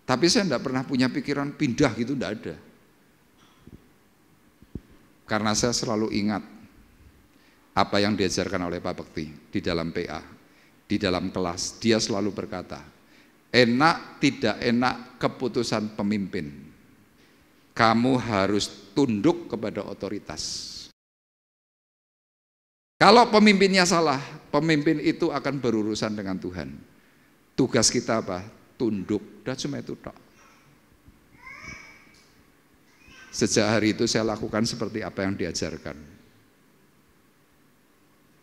Tapi saya tidak pernah punya pikiran pindah gitu, tidak ada. Karena saya selalu ingat apa yang diajarkan oleh Pak Bekti di dalam PA, di dalam kelas. Dia selalu berkata, enak tidak enak keputusan pemimpin, kamu harus tunduk kepada otoritas. Kalau pemimpinnya salah, pemimpin itu akan berurusan dengan Tuhan. Tugas kita apa? Tunduk, dan cuma itu tok. Sejak hari itu saya lakukan seperti apa yang diajarkan.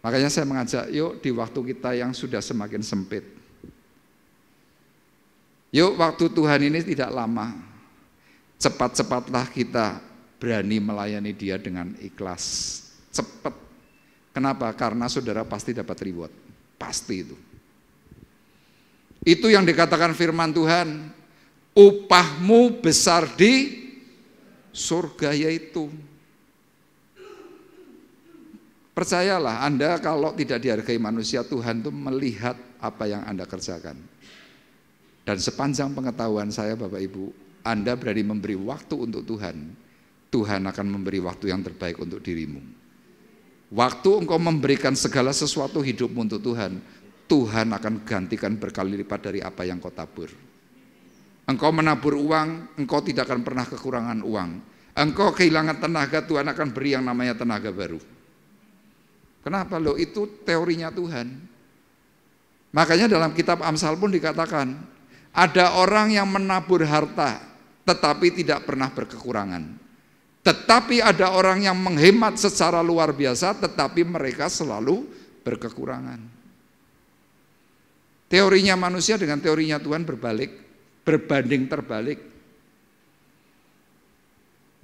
Makanya saya mengajak, yuk di waktu kita yang sudah semakin sempit, yuk waktu Tuhan ini tidak lama, cepat-cepatlah kita berani melayani dia dengan ikhlas, cepat. Kenapa? Karena saudara pasti dapat reward, pasti itu. Itu yang dikatakan firman Tuhan, upahmu besar di surga yaitu. Percayalah, Anda kalau tidak dihargai manusia, Tuhan itu melihat apa yang Anda kerjakan. Dan sepanjang pengetahuan saya Bapak Ibu, Anda berani memberi waktu untuk Tuhan, Tuhan akan memberi waktu yang terbaik untuk dirimu. Waktu engkau memberikan segala sesuatu hidupmu untuk Tuhan, Tuhan akan gantikan berkali lipat dari apa yang kau tabur. Engkau menabur uang, engkau tidak akan pernah kekurangan uang. Engkau kehilangan tenaga, Tuhan akan beri yang namanya tenaga baru. Kenapa loh? Itu teorinya Tuhan. Makanya dalam kitab Amsal pun dikatakan, ada orang yang menabur harta tetapi tidak pernah berkekurangan. Tetapi ada orang yang menghemat secara luar biasa tetapi mereka selalu berkekurangan. Teorinya manusia dengan teorinya Tuhan berbalik, berbanding terbalik.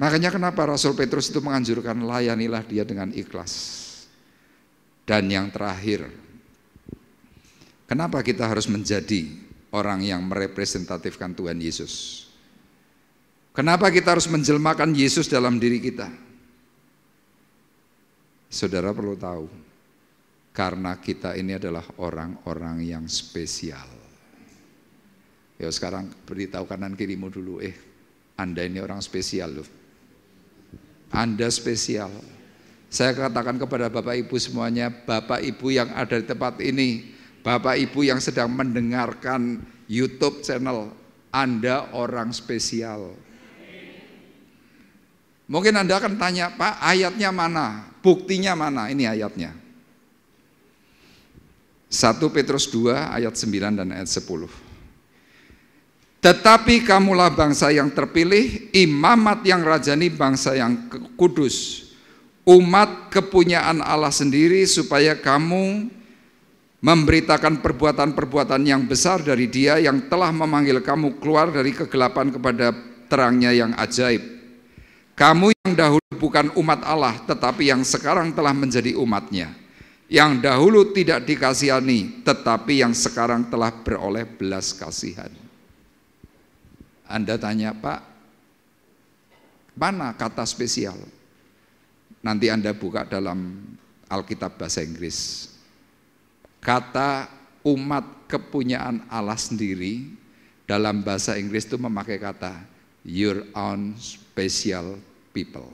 Makanya kenapa Rasul Petrus itu menganjurkan layanilah dia dengan ikhlas. Dan yang terakhir, kenapa kita harus menjadi orang yang merepresentatifkan Tuhan Yesus? Kenapa kita harus menjelmakan Yesus dalam diri kita? Saudara perlu tahu, karena kita ini adalah orang-orang yang spesial. Ya sekarang beritahu kanan kirimu dulu, Anda ini orang spesial loh. Anda spesial. Saya katakan kepada Bapak Ibu semuanya, Bapak Ibu yang ada di tempat ini, Bapak Ibu yang sedang mendengarkan YouTube channel, Anda orang spesial. Mungkin Anda akan tanya, Pak, ayatnya mana? Buktinya mana? Ini ayatnya. 1 Petrus 2 ayat 9 dan ayat 10. Tetapi kamulah bangsa yang terpilih, imamat yang rajani, bangsa yang kudus, umat kepunyaan Allah sendiri, supaya kamu memberitakan perbuatan-perbuatan yang besar dari Dia yang telah memanggil kamu keluar dari kegelapan kepada terangnya yang ajaib. Kamu yang dahulu bukan umat Allah, tetapi yang sekarang telah menjadi umatnya. Yang dahulu tidak dikasihani, tetapi yang sekarang telah beroleh belas kasihan. Anda tanya, Pak, mana kata spesial? Nanti Anda buka dalam Alkitab bahasa Inggris. Kata umat kepunyaan Allah sendiri dalam bahasa Inggris itu memakai kata your own special people.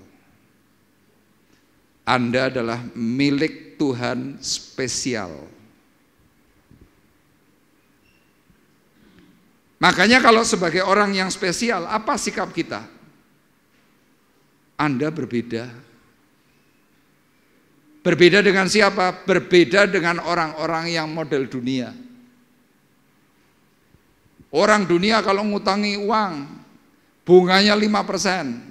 Anda adalah milik Tuhan spesial. Makanya kalau sebagai orang yang spesial, apa sikap kita? Anda berbeda. Berbeda dengan siapa? Berbeda dengan orang-orang yang model dunia. Orang dunia kalau ngutangi uang, bunganya 5%.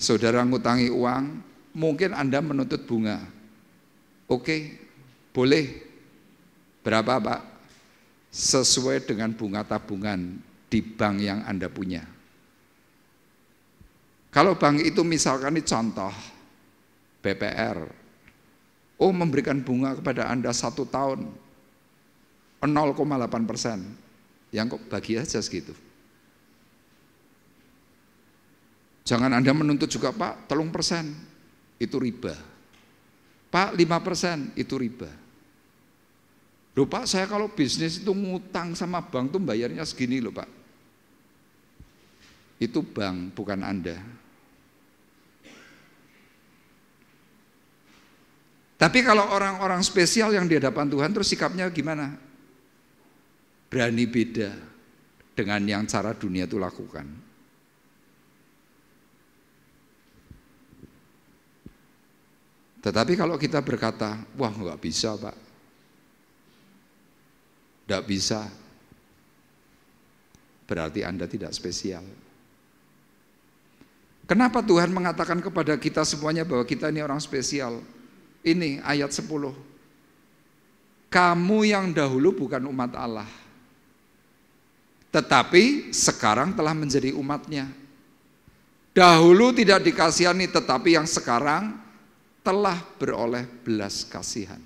Saudara ngutangi uang, mungkin Anda menuntut bunga. Oke, boleh. Berapa Pak? Sesuai dengan bunga tabungan di bank yang Anda punya. Kalau bank itu misalkan ini contoh, BPR, memberikan bunga kepada Anda 1 tahun 0,8%, yang kok bagi aja segitu. Jangan Anda menuntut juga, Pak, 3%, itu riba. Pak, 5%, itu riba. Loh Pak, saya kalau bisnis itu ngutang sama bank tuh bayarnya segini loh Pak. Itu bank, bukan Anda. Tapi kalau orang-orang spesial yang di hadapan Tuhan, terus sikapnya gimana? Berani beda dengan yang cara dunia itu lakukan. Tetapi kalau kita berkata, wah nggak bisa Pak, nggak bisa, berarti Anda tidak spesial. Kenapa Tuhan mengatakan kepada kita semuanya bahwa kita ini orang spesial? Ini ayat 10. Kamu yang dahulu bukan umat Allah, tetapi sekarang telah menjadi umatnya. Dahulu tidak dikasihani, tetapi yang sekarang telah beroleh belas kasihan.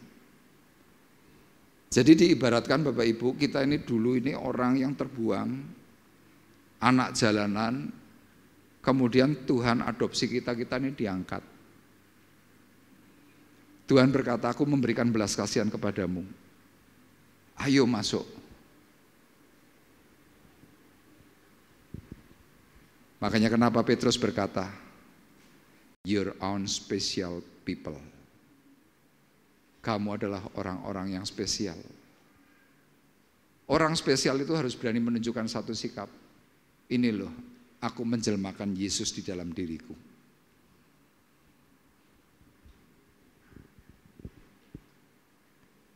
Jadi diibaratkan Bapak Ibu, kita ini dulu ini orang yang terbuang, anak jalanan, kemudian Tuhan adopsi kita ini diangkat. Tuhan berkata, aku memberikan belas kasihan kepadamu. Ayo masuk. Makanya kenapa Petrus berkata, your own special people. Kamu adalah orang-orang yang spesial. Orang spesial itu harus berani menunjukkan satu sikap. Ini loh, aku menjelmakan Yesus di dalam diriku.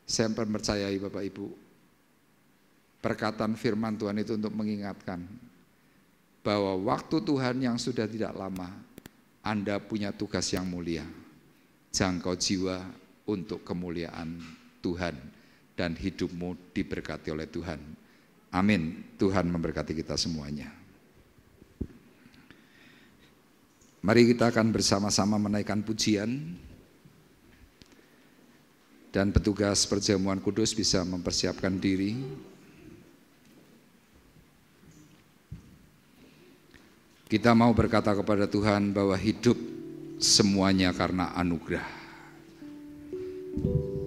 Saya percayai Bapak Ibu, perkataan firman Tuhan itu untuk mengingatkan bahwa waktu Tuhan yang sudah tidak lama, Anda punya tugas yang mulia, jangkau jiwa untuk kemuliaan Tuhan, dan hidupmu diberkati oleh Tuhan. Amin. Tuhan memberkati kita semuanya. Mari kita akan bersama-sama menaikkan pujian, dan petugas perjamuan kudus bisa mempersiapkan diri. Kita mau berkata kepada Tuhan bahwa hidup semuanya karena anugerah.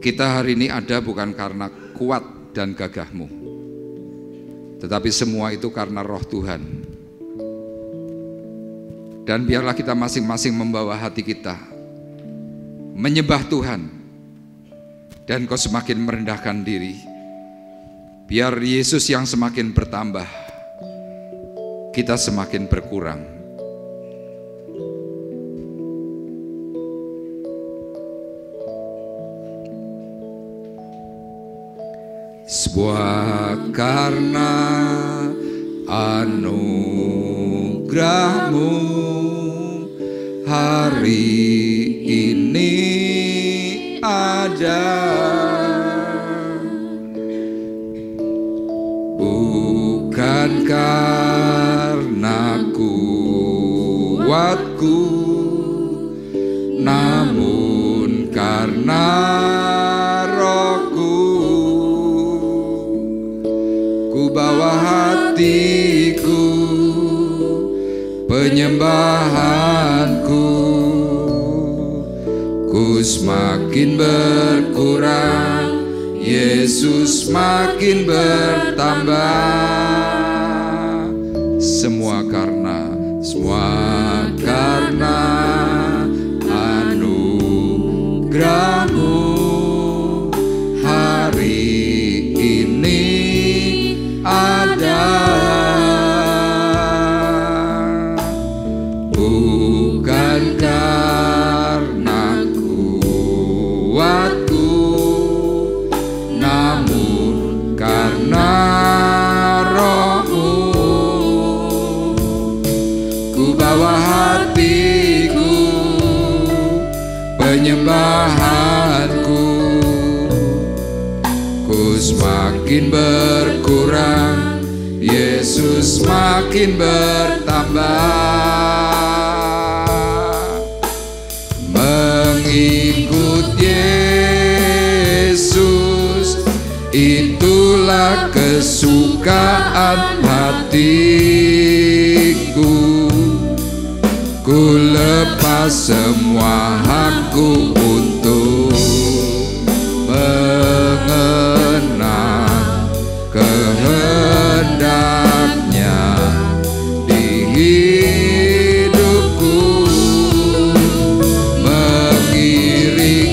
Kita hari ini ada bukan karena kuat dan gagahmu, tetapi semua itu karena roh Tuhan. Dan biarlah kita masing-masing membawa hati kita menyembah Tuhan. Dan kau semakin merendahkan diri, biar Yesus yang semakin bertambah, kita semakin berkurang. Sebuah karena anugerahmu hari ini ada, bukan karena kuatku, namun karena rohku. Ku bawa hatiku, penyembahanku, ku semakin berkurang, Yesus makin bertambah. Semua karena anugerahmu hari ini ada, bukan karena kuatku, namun karena rohmu. Ku bawa hatiku, penyembahanku, ku semakin berkurang, Yesus makin bertambah. Mengikut Yesus, itulah kesukaan hatiku. Ku lepas semua hakku untuk mengenal kehendaknya di hidupku. Mengiring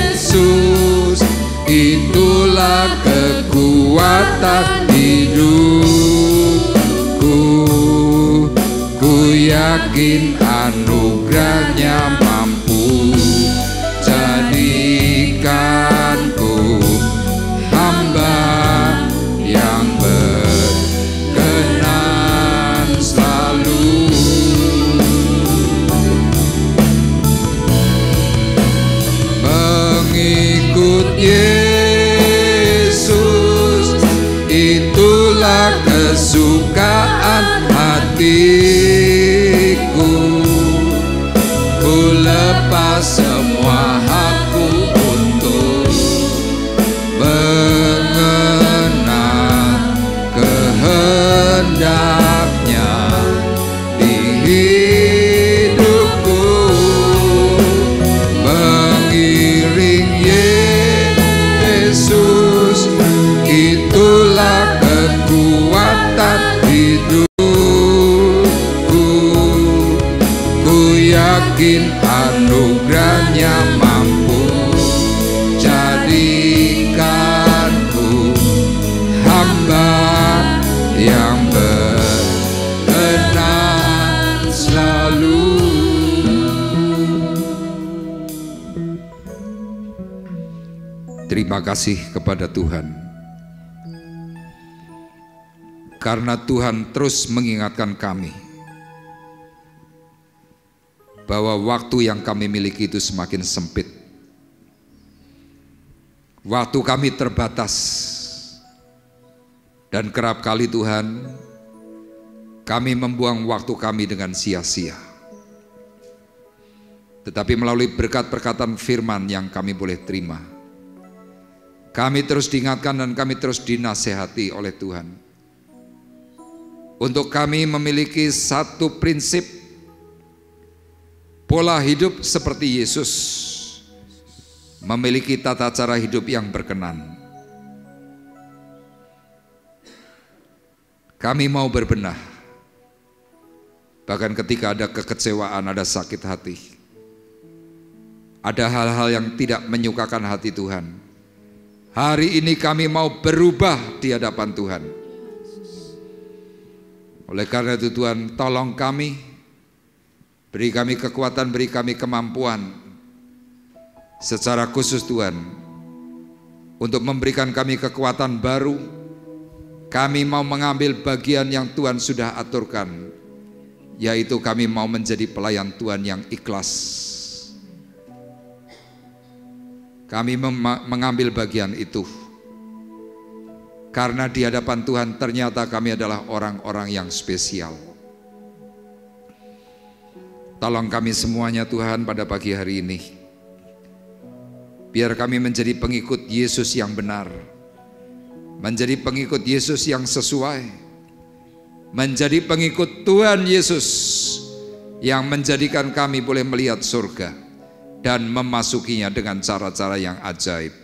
Yesus, itulah kekuatan hidupku. Ku yakin anugerahnya mampu jadikanku hamba yang berkenan selalu. Mengikut Yesus, itulah kesukaan hati. semua hakku untuk mengenal kehendaknya di hidupku, mengiring Yesus, itulah kekuatan hidupku. Ku yakin anugerahnya mampu jadikanku hamba yang berkenan selalu. Terima kasih kepada Tuhan, karena Tuhan terus mengingatkan kami bahwa waktu yang kami miliki itu semakin sempit. Waktu kami terbatas, dan kerap kali Tuhan, kami membuang waktu kami dengan sia-sia. Tetapi melalui berkat perkataan firman yang kami boleh terima, kami terus diingatkan dan kami terus dinasehati oleh Tuhan untuk kami memiliki satu prinsip pola hidup seperti Yesus, memiliki tata cara hidup yang berkenan. Kami mau berbenah, bahkan ketika ada kekecewaan, ada sakit hati, ada hal-hal yang tidak menyukakan hati Tuhan. Hari ini kami mau berubah di hadapan Tuhan. Oleh karena itu Tuhan, tolong kami, beri kami kekuatan, beri kami kemampuan secara khusus Tuhan, untuk memberikan kami kekuatan baru. Kami mau mengambil bagian yang Tuhan sudah aturkan, yaitu kami mau menjadi pelayan Tuhan yang ikhlas. Kami mengambil bagian itu, karena di hadapan Tuhan ternyata kami adalah orang-orang yang spesial. Tolong kami semuanya Tuhan pada pagi hari ini, biar kami menjadi pengikut Yesus yang benar, menjadi pengikut Yesus yang sesuai, menjadi pengikut Tuhan Yesus yang menjadikan kami boleh melihat surga dan memasukinya dengan cara-cara yang ajaib.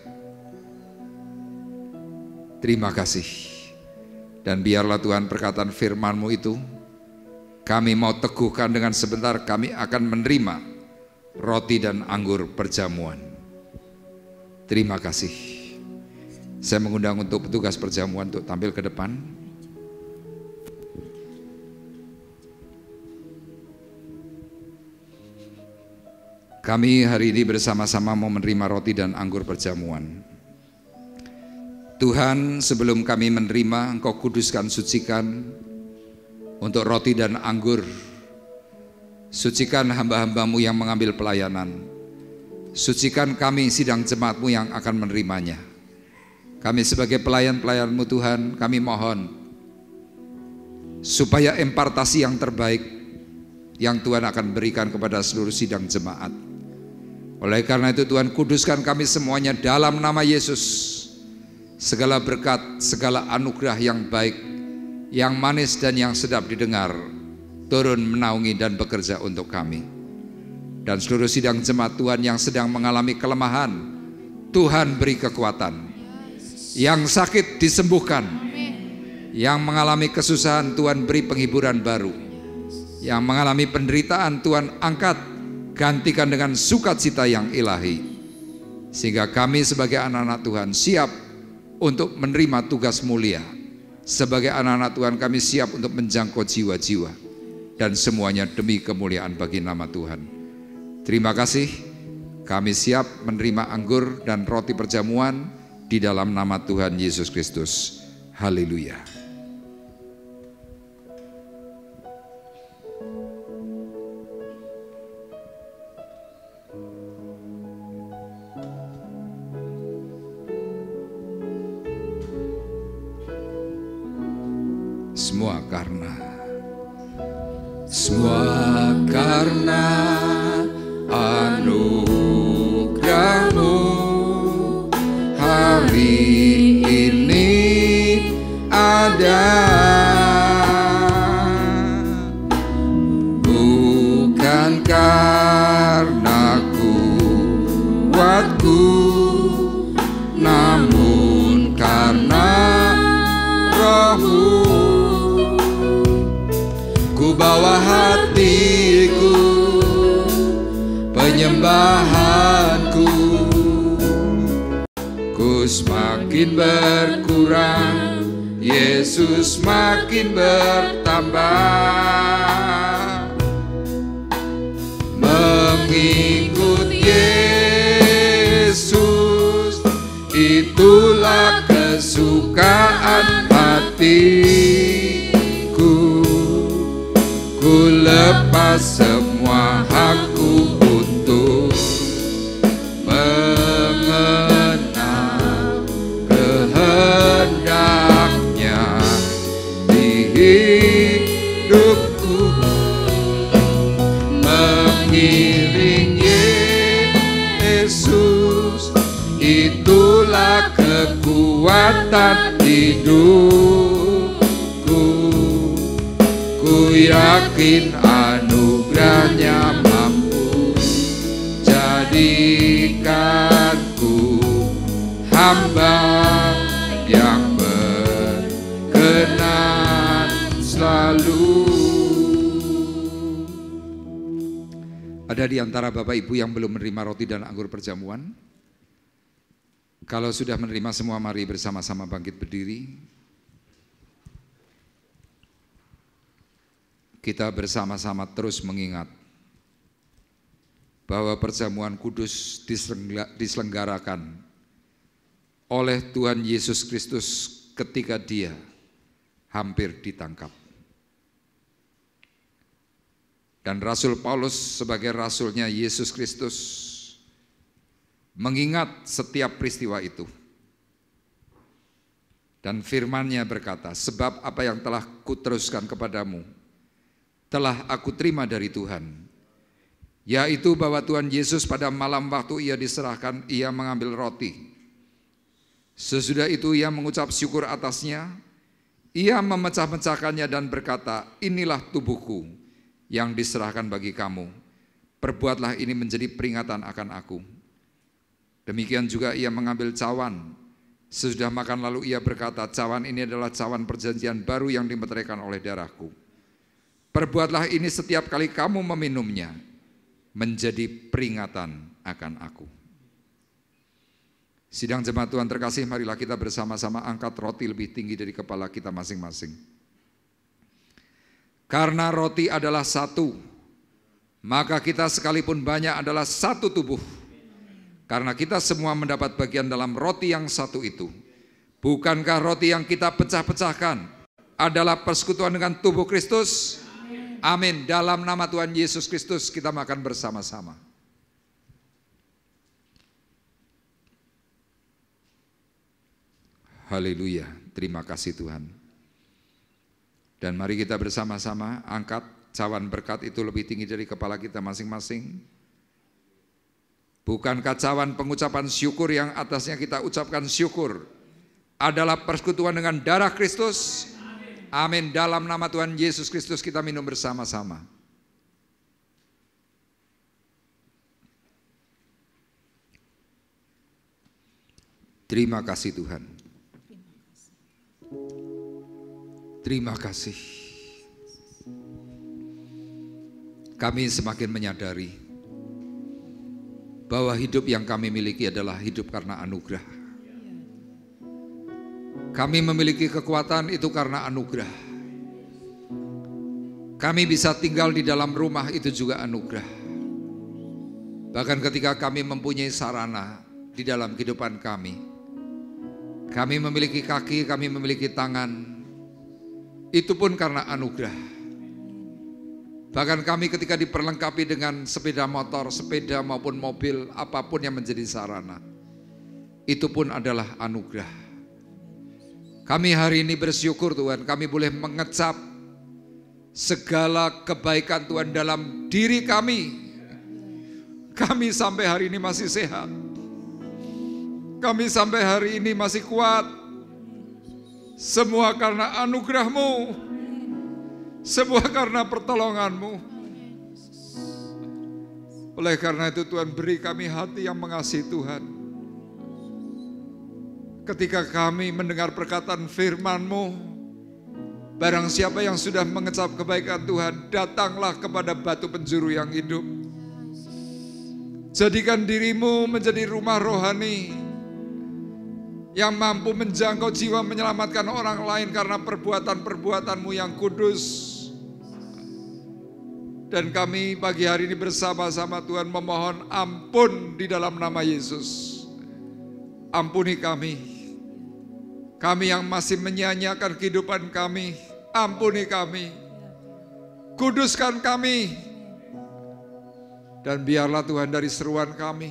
Terima kasih. Dan biarlah Tuhan perkataan firman-Mu itu kami mau teguhkan dengan sebentar kami akan menerima roti dan anggur perjamuan. Terima kasih. Saya mengundang untuk petugas perjamuan untuk tampil ke depan. Kami hari ini bersama-sama mau menerima roti dan anggur perjamuan. Tuhan, sebelum kami menerima, Engkau kuduskan, sucikan untuk roti dan anggur. Sucikan hamba-hamba-Mu yang mengambil pelayanan. Sucikan kami sidang jemaat-Mu yang akan menerimanya. Kami sebagai pelayan-pelayan-Mu Tuhan, kami mohon supaya impartasi yang terbaik yang Tuhan akan berikan kepada seluruh sidang jemaat. Oleh karena itu Tuhan, kuduskan kami semuanya dalam nama Yesus. Segala berkat, segala anugerah yang baik, yang manis dan yang sedap didengar, turun menaungi dan bekerja untuk kami. Dan seluruh sidang jemaat Tuhan yang sedang mengalami kelemahan, Tuhan beri kekuatan. Yang sakit disembuhkan, yang mengalami kesusahan Tuhan beri penghiburan baru, yang mengalami penderitaan Tuhan angkat, gantikan dengan sukacita yang ilahi, sehingga kami sebagai anak-anak Tuhan siap untuk menerima tugas mulia. Sebagai anak-anak Tuhan kami siap untuk menjangkau jiwa-jiwa, dan semuanya demi kemuliaan bagi nama Tuhan. Terima kasih. Kami siap menerima anggur dan roti perjamuan di dalam nama Tuhan Yesus Kristus. Haleluya. Semua karena anugerah kuatku, namun karena Roh-Mu. Ku bawa hatiku, penyembahanku, ku semakin berkurang, Yesus makin bertambah. Mengikut Yesus, itulah kesukaan hatiku. Ku lepas semua hakku untuk mengenal kehendaknya di hidupku. Mengiring Yesus, itulah kekuatan hidupku. Ku yakin anugerahnya mampu jadikanku hamba yang berkenan selalu. Ada di antara Bapak Ibu yang belum menerima roti dan anggur perjamuan? Kalau sudah menerima semua, mari bersama-sama bangkit berdiri. Kita bersama-sama terus mengingat bahwa perjamuan kudus diselenggarakan oleh Tuhan Yesus Kristus ketika Dia hampir ditangkap. Dan Rasul Paulus sebagai rasulnya Yesus Kristus mengingat setiap peristiwa itu. Dan firman-Nya berkata, sebab apa yang telah kuteruskan kepadamu telah aku terima dari Tuhan, yaitu bahwa Tuhan Yesus pada malam waktu Ia diserahkan, Ia mengambil roti. Sesudah itu Ia mengucap syukur atasnya, Ia memecah-mecahkannya dan berkata, inilah tubuhku yang diserahkan bagi kamu. Perbuatlah ini menjadi peringatan akan aku. Demikian juga Ia mengambil cawan. Sesudah makan lalu Ia berkata, cawan ini adalah cawan perjanjian baru yang dimeteraikan oleh darahku. Perbuatlah ini setiap kali kamu meminumnya, menjadi peringatan akan aku. Sidang jemaat Tuhan terkasih, marilah kita bersama-sama angkat roti lebih tinggi dari kepala kita masing-masing. Karena roti adalah satu, maka kita sekalipun banyak adalah satu tubuh. Karena kita semua mendapat bagian dalam roti yang satu itu. Bukankah roti yang kita pecah-pecahkan adalah persekutuan dengan tubuh Kristus? Amin. Dalam nama Tuhan Yesus Kristus kita makan bersama-sama. Haleluya. Terima kasih Tuhan. Dan mari kita bersama-sama angkat cawan berkat itu lebih tinggi dari kepala kita masing-masing. Bukankah cawan pengucapan syukur yang atasnya kita ucapkan syukur adalah persekutuan dengan darah Kristus? Amin. Dalam nama Tuhan Yesus Kristus kita minum bersama-sama. Terima kasih Tuhan. Terima kasih. Kami semakin menyadari bahwa hidup yang kami miliki adalah hidup karena anugerah. Kami memiliki kekuatan itu karena anugerah. Kami bisa tinggal di dalam rumah itu juga anugerah. Bahkan ketika kami mempunyai sarana di dalam kehidupan kami memiliki kaki, kami memiliki tangan, itu pun karena anugerah. Bahkan kami ketika diperlengkapi dengan sepeda motor, sepeda maupun mobil, apapun yang menjadi sarana, itu pun adalah anugerah. Kami hari ini bersyukur Tuhan, kami boleh mengecap segala kebaikan Tuhan dalam diri kami. Kami sampai hari ini masih sehat. Kami sampai hari ini masih kuat. Semua karena anugerah-Mu. Semua karena pertolongan-Mu. Oleh karena itu Tuhan, beri kami hati yang mengasihi Tuhan. Ketika kami mendengar perkataan firman-Mu, barang siapa yang sudah mengecap kebaikan Tuhan, datanglah kepada batu penjuru yang hidup. Jadikan dirimu menjadi rumah rohani yang mampu menjangkau jiwa, menyelamatkan orang lain karena perbuatan-perbuatan-Mu yang kudus. Dan kami pagi hari ini bersama-sama Tuhan memohon ampun di dalam nama Yesus. Ampuni kami yang masih menyia-nyiakan kehidupan kami. Ampuni kami, kuduskan kami. Dan biarlah Tuhan dari seruan kami,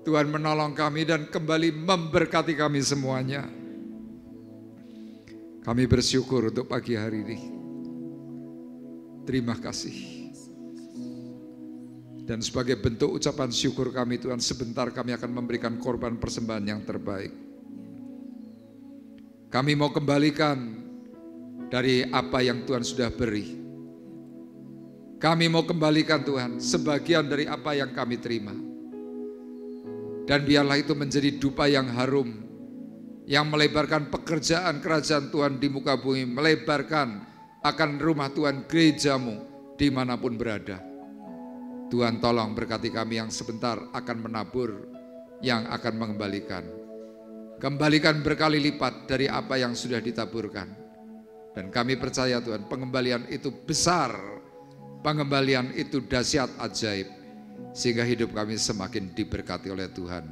Tuhan menolong kami dan kembali memberkati kami semuanya. Kami bersyukur untuk pagi hari ini. Terima kasih. Dan sebagai bentuk ucapan syukur kami Tuhan, sebentar kami akan memberikan korban persembahan yang terbaik. Kami mau kembalikan dari apa yang Tuhan sudah beri. Kami mau kembalikan Tuhan sebagian dari apa yang kami terima. Dan biarlah itu menjadi dupa yang harum, yang melebarkan pekerjaan kerajaan Tuhan di muka bumi, melebarkan akan rumah Tuhan, gereja-Mu dimanapun berada. Tuhan tolong berkati kami yang sebentar akan menabur, yang akan mengembalikan. Kembalikan berkali lipat dari apa yang sudah ditaburkan. Dan kami percaya Tuhan, pengembalian itu besar, pengembalian itu dahsyat ajaib, sehingga hidup kami semakin diberkati oleh Tuhan.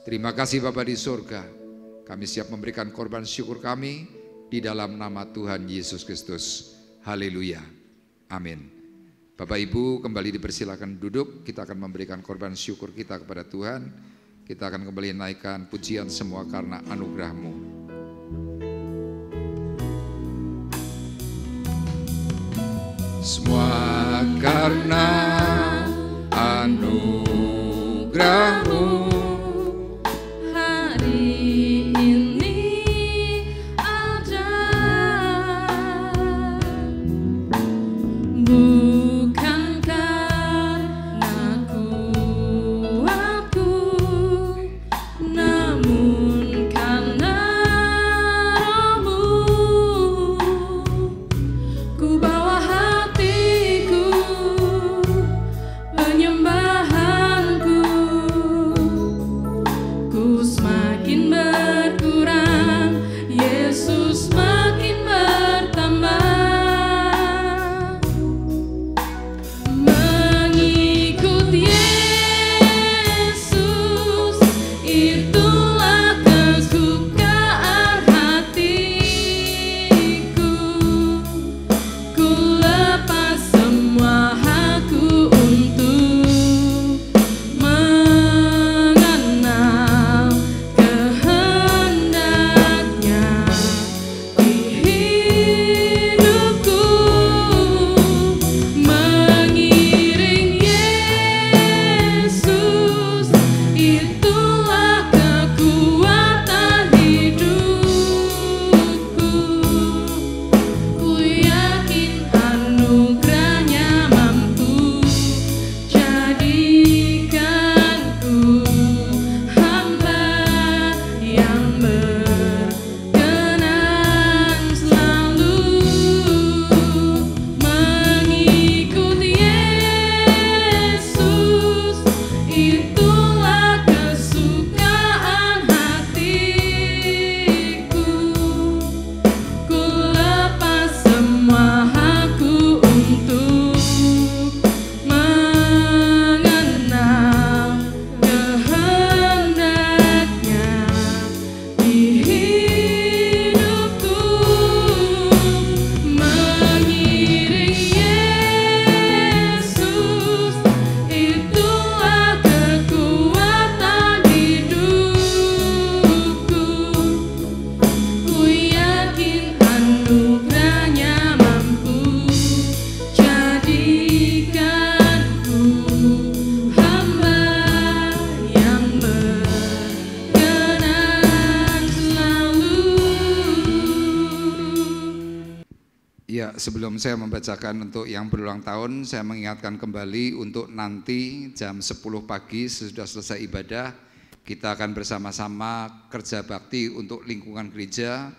Terima kasih Bapa di surga, kami siap memberikan korban syukur kami di dalam nama Tuhan Yesus Kristus. Haleluya. Amin. Bapak Ibu kembali dipersilakan duduk. Kita akan memberikan korban syukur kita kepada Tuhan. Kita akan kembali naikkan pujian semua karena anugerah-Mu. Semua karena anugerah-Mu. Penyembahanku sebelum saya membacakan untuk yang berulang tahun, saya mengingatkan kembali untuk nanti jam 10 pagi sesudah selesai ibadah, kita akan bersama-sama kerja bakti untuk lingkungan gereja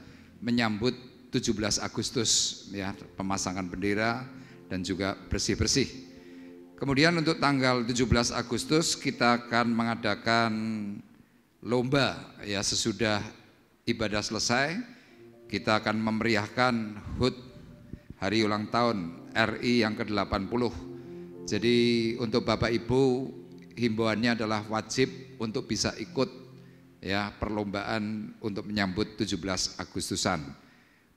menyambut 17 Agustus, ya, pemasangan bendera dan juga bersih-bersih. Kemudian untuk tanggal 17 Agustus kita akan mengadakan lomba, ya, sesudah ibadah selesai kita akan memeriahkan HUT Hari Ulang Tahun RI yang ke-80. Jadi untuk Bapak Ibu himbauannya adalah wajib untuk bisa ikut, ya, perlombaan untuk menyambut 17 Agustusan.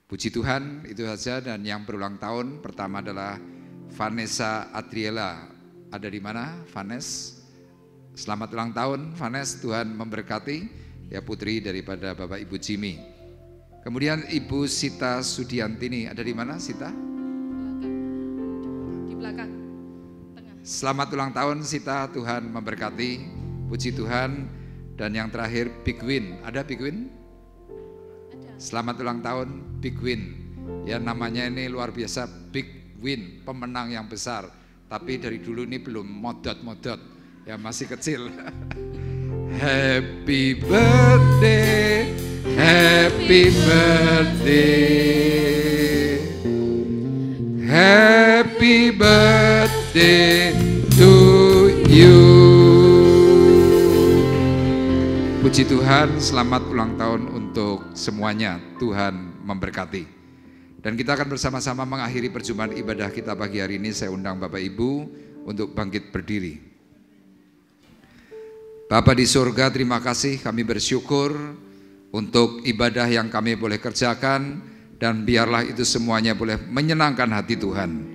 Puji Tuhan, itu saja. Dan yang berulang tahun pertama adalah Vanessa Adriela. Ada di mana Vanes? Selamat ulang tahun Vanes, Tuhan memberkati, ya, putri daripada Bapak Ibu Jimmy. Kemudian Ibu Sita Sudiantini, ada di mana Sita? Di belakang, tengah. Selamat ulang tahun Sita, Tuhan memberkati, puji Tuhan. Dan yang terakhir Big Win, ada Big Win? Ada. Selamat ulang tahun Big Win. Ya, namanya ini luar biasa, Big Win, pemenang yang besar. Tapi dari dulu ini belum modot-modot, ya, masih kecil. Happy birthday, happy birthday, happy birthday to you. Puji Tuhan, selamat ulang tahun untuk semuanya. Tuhan memberkati. Dan kita akan bersama-sama mengakhiri perjumpaan ibadah kita pagi hari ini. Saya undang Bapak Ibu untuk bangkit berdiri. Bapa di surga, terima kasih, kami bersyukur untuk ibadah yang kami boleh kerjakan, dan biarlah itu semuanya boleh menyenangkan hati Tuhan.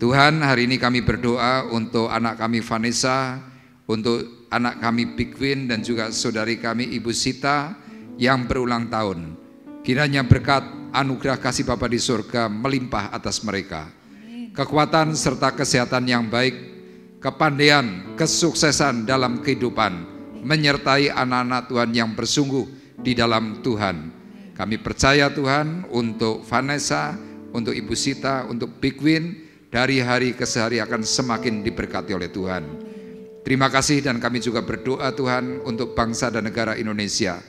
Tuhan, hari ini kami berdoa untuk anak kami Vanessa, untuk anak kami Big Win, dan juga saudari kami Ibu Sita yang berulang tahun. Kiranya berkat anugerah kasih Bapa di surga melimpah atas mereka. Kekuatan serta kesehatan yang baik, kepandaian, kesuksesan dalam kehidupan, menyertai anak-anak Tuhan yang bersungguh di dalam Tuhan. Kami percaya Tuhan untuk Vanessa, untuk Ibu Sita, untuk Big Win, dari hari ke hari akan semakin diberkati oleh Tuhan. Terima kasih, dan kami juga berdoa Tuhan untuk bangsa dan negara Indonesia.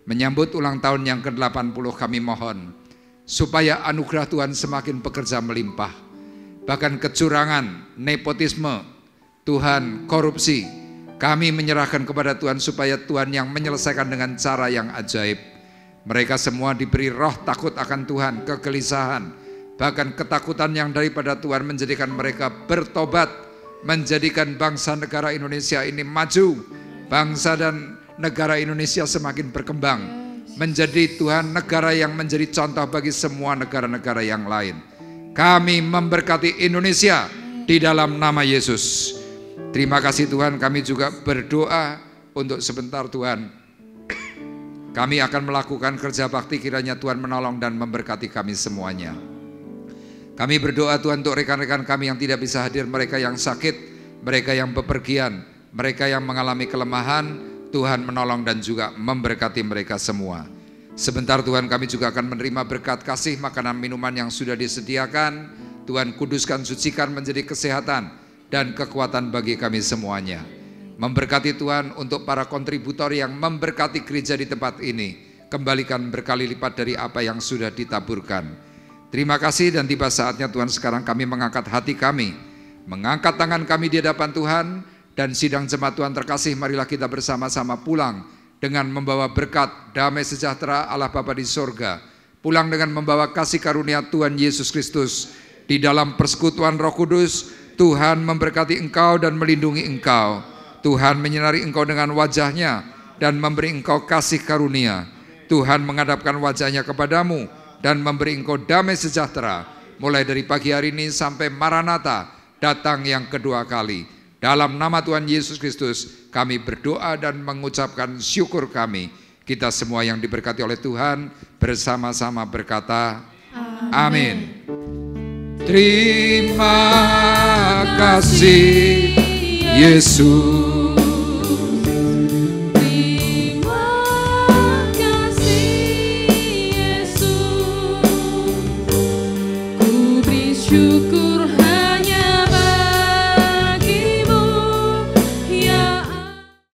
Menyambut ulang tahun yang ke-80 kami mohon, supaya anugerah Tuhan semakin bekerja melimpah. Bahkan kecurangan, nepotisme, Tuhan, korupsi, kami menyerahkan kepada Tuhan supaya Tuhan yang menyelesaikan dengan cara yang ajaib. Mereka semua diberi roh takut akan Tuhan, kegelisahan, bahkan ketakutan yang daripada Tuhan menjadikan mereka bertobat, menjadikan bangsa negara Indonesia ini maju, bangsa dan negara Indonesia semakin berkembang, menjadi Tuhan negara yang menjadi contoh bagi semua negara-negara yang lain. Kami memberkati Indonesia di dalam nama Yesus. Terima kasih Tuhan, kami juga berdoa untuk sebentar Tuhan. Kami akan melakukan kerja bakti, kiranya Tuhan menolong dan memberkati kami semuanya. Kami berdoa Tuhan untuk rekan-rekan kami yang tidak bisa hadir, mereka yang sakit, mereka yang bepergian, mereka yang mengalami kelemahan, Tuhan menolong dan juga memberkati mereka semua. Sebentar Tuhan, kami juga akan menerima berkat kasih makanan minuman yang sudah disediakan. Tuhan kuduskan, sucikan menjadi kesehatan dan kekuatan bagi kami semuanya. Memberkati Tuhan untuk para kontributor yang memberkati gereja di tempat ini. Kembalikan berkali lipat dari apa yang sudah ditaburkan. Terima kasih, dan tiba saatnya Tuhan sekarang kami mengangkat hati kami, mengangkat tangan kami di hadapan Tuhan, dan sidang jemaat Tuhan terkasih, marilah kita bersama-sama pulang dengan membawa berkat, damai sejahtera Allah Bapa di sorga. Pulang dengan membawa kasih karunia Tuhan Yesus Kristus. Di dalam persekutuan Roh Kudus, Tuhan memberkati engkau dan melindungi engkau. Tuhan menyinari engkau dengan wajah-Nya dan memberi engkau kasih karunia. Tuhan menghadapkan wajah-Nya kepadamu dan memberi engkau damai sejahtera. Mulai dari pagi hari ini sampai Maranatha, datang yang kedua kali. Dalam nama Tuhan Yesus Kristus, kami berdoa dan mengucapkan syukur kami. Kita semua yang diberkati oleh Tuhan, bersama-sama berkata, amin. Terima kasih Yesus. Terima kasih Yesus. syukur